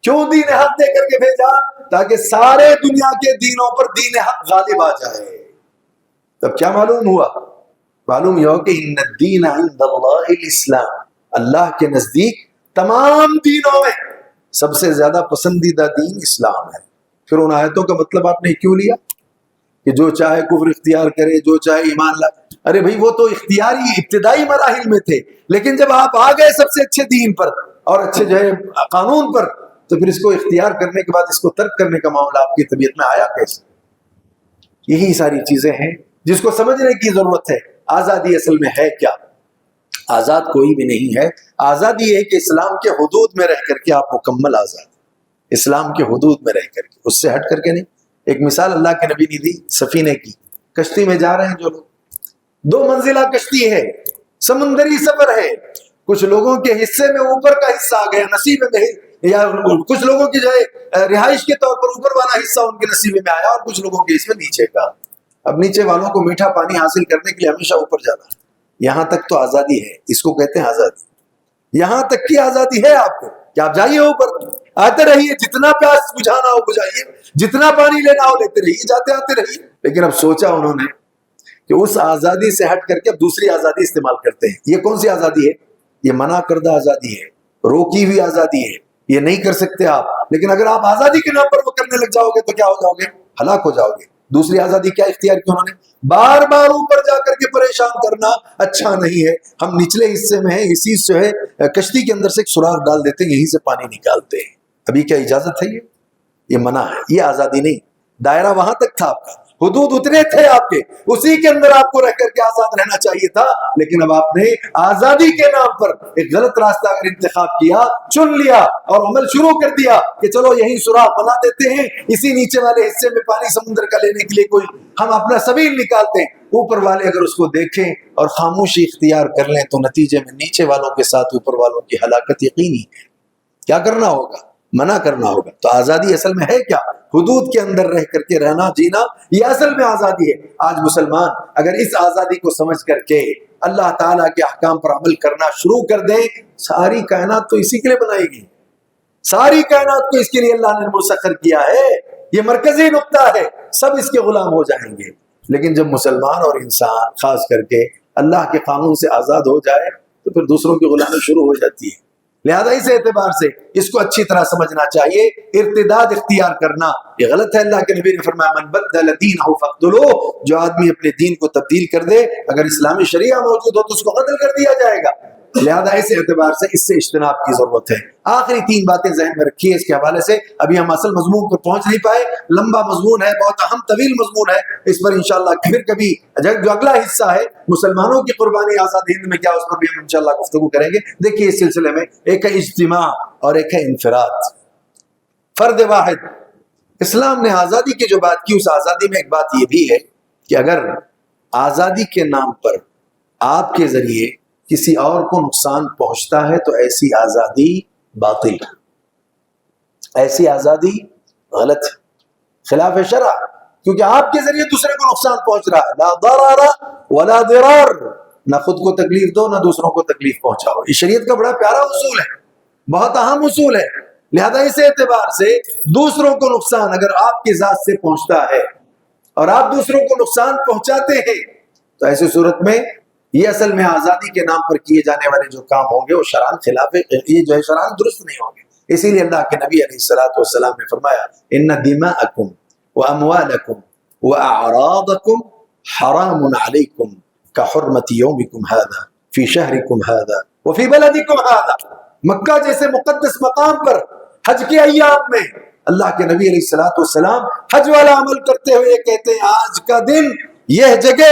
کیوں دین حق دے کر کے بھیجا؟ تاکہ سارے دنیا کے دینوں پر دین حق غالب آ جائے۔ تب کیا معلوم ہوا؟ معلوم یہ ہو کہ ان الدین عند اللہ الاسلام، اللہ کے نزدیک تمام دینوں میں سب سے زیادہ پسندیدہ دین اسلام ہے۔ پھر ان آیتوں کا مطلب آپ نے کیوں لیا کہ جو چاہے کفر اختیار کرے، جو چاہے ایمان لائے؟ ارے بھائی وہ تو اختیاری ابتدائی مراحل میں تھے، لیکن جب آپ آ گئے سب سے اچھے دین پر اور اچھے جو ہے قانون پر، تو پھر اس کو اختیار کرنے کے بعد اس کو ترک کرنے کا معاملہ آپ کی طبیعت میں آیا کیسے؟ یہی ساری چیزیں ہیں جس کو سمجھنے کی ضرورت ہے۔ آزادی اصل میں ہے کیا؟ آزاد کوئی بھی نہیں ہے۔ آزادی یہ ہے کہ اسلام کے حدود میں رہ کر کے آپ مکمل آزاد، اسلام کے حدود میں رہ کر کے، اس سے ہٹ کر کے نہیں۔ ایک مثال اللہ کے نبی نے دی سفینے کی، کشتی میں جا رہے ہیں جو لوگ، 2 منزلہ کشتی ہے، سمندری سفر ہے، کچھ لوگوں کے حصے میں اوپر کا حصہ آ گیا نصیب میں، یا کچھ لوگوں کی جو ہے رہائش کے طور پر اوپر والا حصہ ان کے نصیب میں آیا، اور کچھ لوگوں کے اس میں نیچے کا۔ اب نیچے والوں کو میٹھا پانی حاصل کرنے کے لیے ہمیشہ اوپر جانا، یہاں تک تو آزادی ہے، اس کو کہتے ہیں آزادی۔ یہاں تک کی آزادی ہے آپ کو کہ آپ جائیے اوپر، آتے رہیے، جتنا پیاس بجھانا ہو بجھائیے، جتنا پانی لینا ہو لیتے رہیے، جاتے آتے رہیے۔ لیکن اب سوچا انہوں نے کہ اس آزادی سے ہٹ کر کے اب دوسری آزادی استعمال کرتے ہیں۔ یہ کون سی آزادی ہے؟ یہ منع کردہ آزادی ہے، روکی ہوئی آزادی ہے، یہ نہیں کر سکتے آپ۔ لیکن اگر آپ آزادی کے نام پر وہ کرنے لگ جاؤ گے تو کیا ہو جاؤ گے؟ ہلاک ہو جاؤ گے۔ دوسری آزادی کیا اختیار کی انہوں نے؟ بار بار اوپر جا کر کے پریشان کرنا اچھا نہیں ہے، ہم نچلے حصے میں ہیں، اسی جو ہے کشتی کے اندر سے ایک سوراخ ڈال دیتے ہیں، یہیں سے پانی نکالتے ہیں۔ ابھی کیا اجازت ہے؟ یہ منع ہے، یہ آزادی نہیں۔ دائرہ وہاں تک تھا آپ کا، حدود اتنے تھے آپ کے، اسی کے اندر آپ کو رہ کر کے آزاد رہنا چاہیے تھا۔ لیکن اب آپ نے آزادی کے نام پر ایک غلط راستہ اگر انتخاب کیا، چن لیا اور عمل شروع کر دیا کہ چلو یہی سوراخ بنا دیتے ہیں، اسی نیچے والے حصے میں پانی سمندر کا لینے کے لیے کوئی ہم اپنا سبیل نکالتے ہیں۔ اوپر والے اگر اس کو دیکھیں اور خاموشی اختیار کر لیں تو نتیجے میں نیچے والوں کے ساتھ اوپر والوں کی ہلاکت یقینی ہے۔ کیا کرنا ہوگا؟ منع کرنا ہوگا۔ تو آزادی اصل میں ہے کیا؟ حدود کے اندر رہ کر کے رہنا، جینا، یہ اصل میں آزادی ہے۔ آج مسلمان اگر اس آزادی کو سمجھ کر کے اللہ تعالیٰ کے احکام پر عمل کرنا شروع کر دیں، ساری کائنات تو اسی کے لیے بنائی گئی، ساری کائنات کو اس کے لیے اللہ نے مسخر کیا ہے، یہ مرکزی نقطہ ہے، سب اس کے غلام ہو جائیں گے۔ لیکن جب مسلمان اور انسان خاص کر کے اللہ کے قانون سے آزاد ہو جائے تو پھر دوسروں کی غلامی شروع ہو جاتی ہے۔ لہذا اس اعتبار سے اس کو اچھی طرح سمجھنا چاہیے۔ ارتداد اختیار کرنا یہ غلط ہے۔ اللہ کے نبی نے فرمایا من بدل دینہ فاقتلوہ، جو آدمی اپنے دین کو تبدیل کر دے، اگر اسلامی شریعہ موجود ہو تو اس کو قتل کر دیا جائے گا۔ لہذا اس اعتبار سے اس سے اجتناب کی ضرورت ہے۔ آخری 3 باتیں ذہن میں رکھیے اس کے حوالے سے، ابھی ہم اصل مضمون پر پہنچ نہیں پائے، لمبا مضمون ہے، بہت اہم طویل مضمون ہے، اس پر انشاءاللہ پھر کبھی جو اگلا حصہ ہے مسلمانوں کی قربانی آزاد ہند میں کیا، اس پر بھی ہم انشاءاللہ گفتگو کریں گے۔ دیکھیے اس سلسلے میں ایک ہے اجتماع اور ایک ہے انفراد۔ فرد واحد اسلام نے آزادی کی جو بات کی، اس آزادی میں ایک بات یہ بھی ہے کہ اگر آزادی کے نام پر آپ کے ذریعے کسی اور کو نقصان پہنچتا ہے تو ایسی آزادی باطل ہے، ایسی آزادی غلط ہے، خلاف شرع، کیونکہ آپ کے ذریعے دوسرے کو نقصان پہنچ رہا ہے۔ لا ضرر ولا ضرار، نہ خود کو تکلیف دو نہ دوسروں کو تکلیف پہنچاؤ۔ یہ شریعت کا بڑا پیارا اصول ہے، بہت اہم اصول ہے۔ لہذا اس اعتبار سے دوسروں کو نقصان اگر آپ کی ذات سے پہنچتا ہے اور آپ دوسروں کو نقصان پہنچاتے ہیں تو ایسی صورت میں یہ اصل میں آزادی کے نام پر کیے جانے والے جو کام ہوں گے وہ شرعاً خلاف، یہ جو ہے شرعاً درست نہیں ہوں گے۔ اسی لیے اللہ کے نبی علیہ الصلوۃ نے فرمایا ان دماءکم واموالکم واعراضکم حرام علیکم کحرمت یومکم ھذا فی شہرکم ھذا وفی بلدکم ھذا۔ مکہ جیسے مقدس مقام پر حج کے ایام میں اللہ کے نبی علیہ الصلوۃ حج والا عمل کرتے ہوئے یہ کہتے ہیں آج کا دن یہ جگہ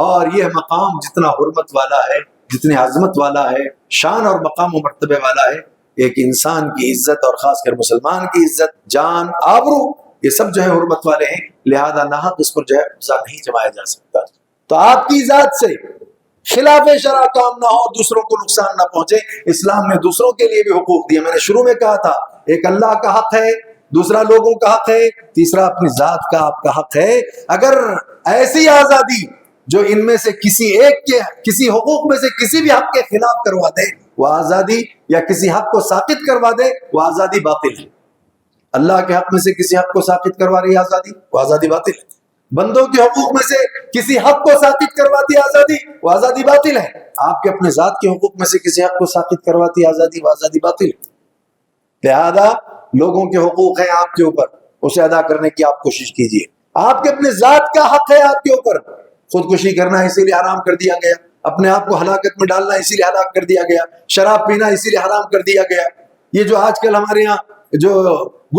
اور یہ مقام جتنا حرمت والا ہے، جتنی عظمت والا ہے، شان اور مقام و مرتبے والا ہے، ایک انسان کی عزت اور خاص کر مسلمان کی عزت، جان، آبرو، یہ سب جو ہے حرمت والے ہیں، لہذا ناحق اس پر جو ہے قبضہ نہیں جمایا جا سکتا۔ تو آپ کی ذات سے خلاف شرع کام نہ ہو، دوسروں کو نقصان نہ پہنچے۔ اسلام نے دوسروں کے لیے بھی حقوق دیے، میں نے شروع میں کہا تھا ایک اللہ کا حق ہے، دوسرا لوگوں کا حق ہے، تیسرا اپنی ذات کا آپ کا حق ہے۔ اگر ایسی آزادی جو ان میں سے کسی ایک کے کسی حقوق میں سے کسی بھی حق کے خلاف کروا دے وہ آزادی، یا کسی حق کو ساقط کروا دے وہ آزادی باطل ہے۔ اللہ کے حق میں سے کسی حق کو ساقط کروا رہی آزادی، وہ آزادی باطل ہے۔ بندوں کے حقوق میں سے کسی حق کو ساقط کرواتی آزادی، وہ آزادی باطل ہے۔ آپ کے اپنے ذات کے حقوق میں سے کسی حق کو ساقط کرواتی آزادی، وہ آزادی باطل ہے۔ لہذا لوگوں کے حقوق ہیں آپ کے اوپر، اسے ادا کرنے کی آپ کوشش کیجیے۔ آپ کے اپنے ذات کا حق ہے آپ کے اوپر، خودکشی کرنا اسی لیے حرام کر دیا گیا، اپنے آپ کو ہلاکت میں ڈالنا اسی لیے ہلاک کر دیا گیا، شراب پینا اسی لیے حرام کر دیا گیا، یہ جو آج کل ہمارے یہاں جو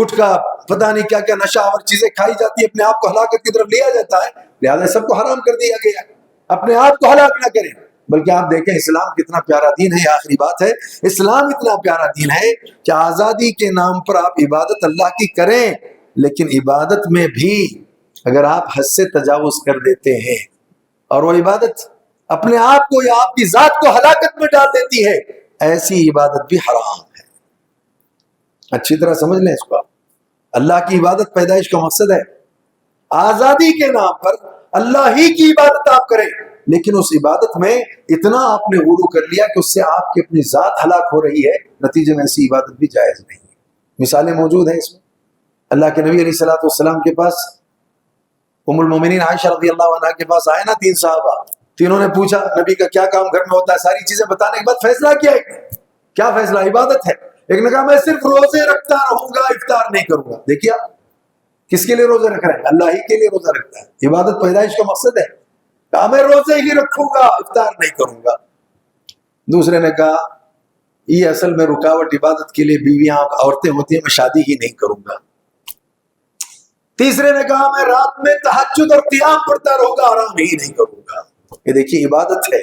گٹکا پتہ نہیں کیا کیا نشہ اور چیزیں کھائی جاتی ہے، اپنے آپ کو ہلاکت کی طرف لیا جاتا ہے، لہذا سب کو حرام کر دیا گیا۔ اپنے آپ کو ہلاک نہ کریں، بلکہ آپ دیکھیں اسلام کتنا پیارا دین ہے۔ یہ آخری بات ہے، اسلام اتنا پیارا دین ہے کہ آزادی کے نام پر آپ عبادت اللہ کی کریں، لیکن عبادت میں بھی اگر آپ حد سے تجاوز کر دیتے ہیں اور وہ عبادت اپنے آپ کو یا آپ کی ذات کو ہلاکت میں ڈال دیتی ہے، ایسی عبادت بھی حرام ہے۔ اچھی طرح سمجھ لیں اس کو۔ اللہ کی عبادت پیدائش کا مقصد ہے، آزادی کے نام پر اللہ ہی کی عبادت آپ کریں، لیکن اس عبادت میں اتنا آپ نے غلو کر لیا کہ اس سے آپ کی اپنی ذات ہلاک ہو رہی ہے، نتیجے میں ایسی عبادت بھی جائز نہیں ہے۔ مثالیں موجود ہیں اس میں۔ اللہ کے نبی علیہ الصلوۃ والسلام کے پاس ام المومنین عائشہ رضی اللہ عنہا کے پاس آئے نا تین صحابہ، تینوں نے پوچھا نبی کا کیا کام گھر میں ہوتا ہے، ساری چیزیں بتانے کے بعد فیصلہ کیا ہے، کیا فیصلہ؟ عبادت ہے۔ ایک نے کہا میں صرف روزے رکھتا رہوں گا، افطار نہیں کروں گا۔ دیکھیے آپ کس کے لیے روزے رکھ رہے ہیں؟ اللہ ہی کے لیے روزہ رکھتا ہے، عبادت پیدائش کا مقصد ہے۔ کہا میں روزے ہی رکھوں گا، افطار نہیں کروں گا۔ دوسرے نے کہا یہ اصل میں رکاوٹ عبادت کے لیے بیویاں عورتیں ہوتی ہیں، میں شادی ہی نہیں کروں گا۔ تیسرے نے کہا میں رات میں تہجد اور قیام پڑھتا رہوں گا، آرام ہی نہیں کروں گا۔ یہ دیکھیے عبادت ہے،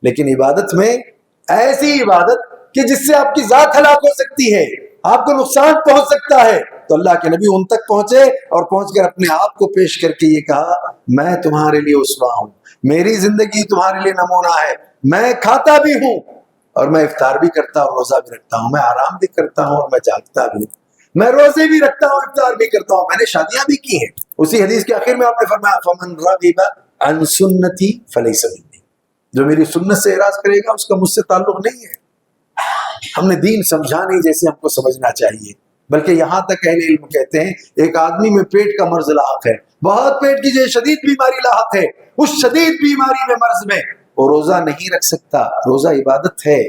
لیکن عبادت میں ایسی عبادت کہ جس سے آپ کی ذات ہلاک ہو سکتی ہے، آپ کو نقصان پہنچ سکتا ہے، تو اللہ کے نبی ان تک پہنچے اور پہنچ کر اپنے آپ کو پیش کر کے یہ کہا میں تمہارے لیے اسوہ ہوں، میری زندگی تمہارے لیے نمونہ ہے، میں کھاتا بھی ہوں اور میں افطار بھی کرتا ہوں، روزہ بھی رکھتا ہوں، میں آرام بھی کرتا ہوں اور میں جاگتا بھی ہوں، میں روزے بھی رکھتا ہوں، افطار بھی کرتا ہوں، میں نے شادیاں بھی کی ہیں۔ اسی حدیث کے آخر میں آپ نے فرمایا فمن رغب عن سنتی فلیس منی، جو میری سنت سے اعراض کرے گا اس کا مجھ سے تعلق نہیں ہے۔ ہم نے دین سمجھا نہیں جیسے ہم کو سمجھنا چاہیے، بلکہ یہاں تک اہل علم کہتے ہیں ایک آدمی میں پیٹ کا مرض لاحق ہے، بہت پیٹ کی جو شدید بیماری لاحق ہے، اس شدید بیماری میں مرض میں وہ روزہ نہیں رکھ سکتا۔ روزہ عبادت ہے،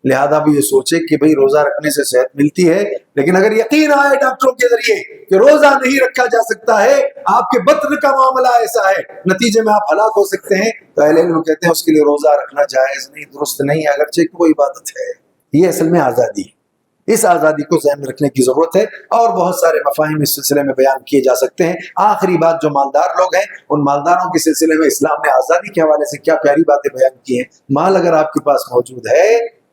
لہذا بھی یہ سوچے کہ بھئی روزہ رکھنے سے صحت ملتی ہے، لیکن اگر یقین آئے ڈاکٹروں کے ذریعے کہ روزہ نہیں رکھا جا سکتا ہے، آپ کے بطن کا معاملہ ایسا ہے، نتیجے میں آپ ہلاک ہو سکتے ہیں، تو اہل علم کہتے ہیں اس کے لیے روزہ رکھنا جائز نہیں، درست نہیں، اگرچہ کہ وہ عبادت ہے۔ یہ اصل میں آزادی ہے، اس آزادی کو ذہن میں رکھنے کی ضرورت ہے، اور بہت سارے مفاہیم اس سلسلے میں بیان کیے جا سکتے ہیں۔ آخری بات، جو مالدار لوگ ہیں ان مالداروں کے سلسلے میں اسلام نے آزادی کے حوالے سے کیا پیاری باتیں بیان کی ہیں۔ مال اگر آپ کے پاس موجود ہے،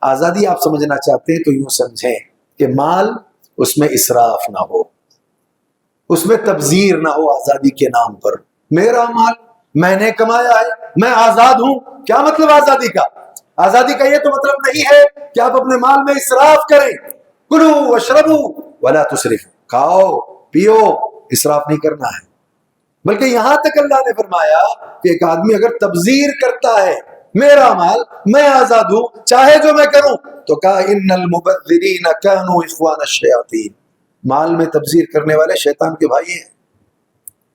آزادی آپ سمجھنا چاہتے ہیں تو یوں سمجھیں کہ مال اس میں اسراف نہ ہو، اس میں تبذیر نہ ہو آزادی کے نام پر. میرا مال میں نے کمایا ہے, میں آزاد ہوں. کیا مطلب آزادی کا؟ آزادی کا یہ تو مطلب نہیں ہے کہ آپ اپنے مال میں اسراف کریں. کلوا واشربوا ولا تسرفوا, کھاؤ پیو, اسراف نہیں کرنا ہے. بلکہ یہاں تک اللہ نے فرمایا کہ ایک آدمی اگر تبذیر کرتا ہے, میرا مال میں آزاد ہوں, چاہے جو میں کروں, تو کہا ان المبذرین کانوا اخوان الشیاطین, مال میں تبذیر کرنے والے شیطان کے بھائی ہیں.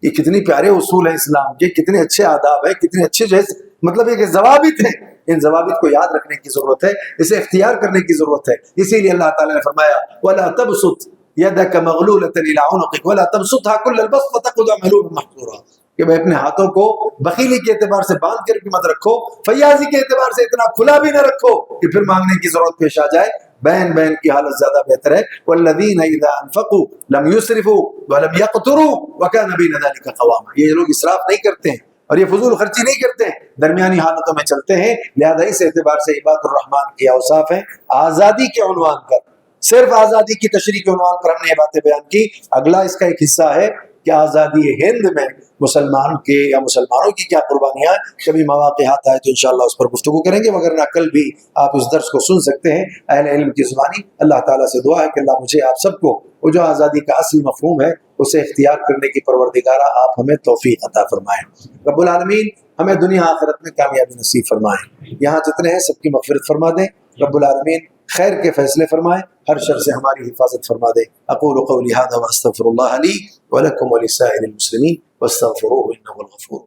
یہ کتنی پیارے اصول ہیں اسلام کے, کتنے اچھے آداب ہیں, کتنے اچھے جو ہے مطلب یہ کہ ضوابط ہیں. ان ضوابط کو یاد رکھنے کی ضرورت ہے, اسے اختیار کرنے کی ضرورت ہے. اسی لیے اللہ تعالیٰ نے فرمایا وَلَا تَبْسُطْ يَدَكَ مَغْلُولَةً إِلَىٰ عُنُقِكَ وَلَا تَبْسُطْهَا كُلَّ الْبَسْطِ فَتَقْعُدَ مَلُومًا مَحْسُورًا, کہ بھائی اپنے ہاتھوں کو بخیلی کے اعتبار سے باندھ کر بھی مت رکھو, فیاضی کے اعتبار سے اتنا کھلا بھی نہ رکھو کہ پھر مانگنے کی ضرورت پیش آ جائے. بین بین کی حالت زیادہ بہتر ہے. والذین اذا انفقوا لم يسرفوا ولم يقتروا وكان بين ذلك قواما, یہ لوگ اسراف نہیں کرتے ہیں اور یہ فضول خرچی نہیں کرتے ہیں, درمیانی حالتوں میں چلتے ہیں. لہذا اس اعتبار سے عباد الرحمان کی اوصاف ہیں. آزادی کے عنوان پر, صرف آزادی کی تشریح کے عنوان پر ہم نے یہ باتیں بیان کی. اگلا اس کا ایک حصہ ہے کہ آزادی ہند میں مسلمان کے یا مسلمانوں کی کیا قربانیاں ہیں. کبھی مواقع آتا ہے تو انشاءاللہ اس پر گفتگو کریں گے, وگرنہ کل بھی آپ اس درس کو سن سکتے ہیں اہل علم کی زبانی. اللہ تعالیٰ سے دعا ہے کہ اللہ مجھے آپ سب کو وہ جو آزادی کا اصل مفہوم ہے اسے اختیار کرنے کی پروردگارہ آپ ہمیں توفیق عطا فرمائیں. رب العالمین ہمیں دنیا آخرت میں کامیابی نصیب فرمائیں. یہاں جتنے ہیں سب کی مغفرت فرما دیں. رب العالمین خیر کے فیصلے فرمائیں, ہر شر سے ہماری حفاظت فرما دے. اقول قولی ھذا واستغفر اللہ لی ولکم ولسائر المسلمین واستغفروہ انہ هو الغفور.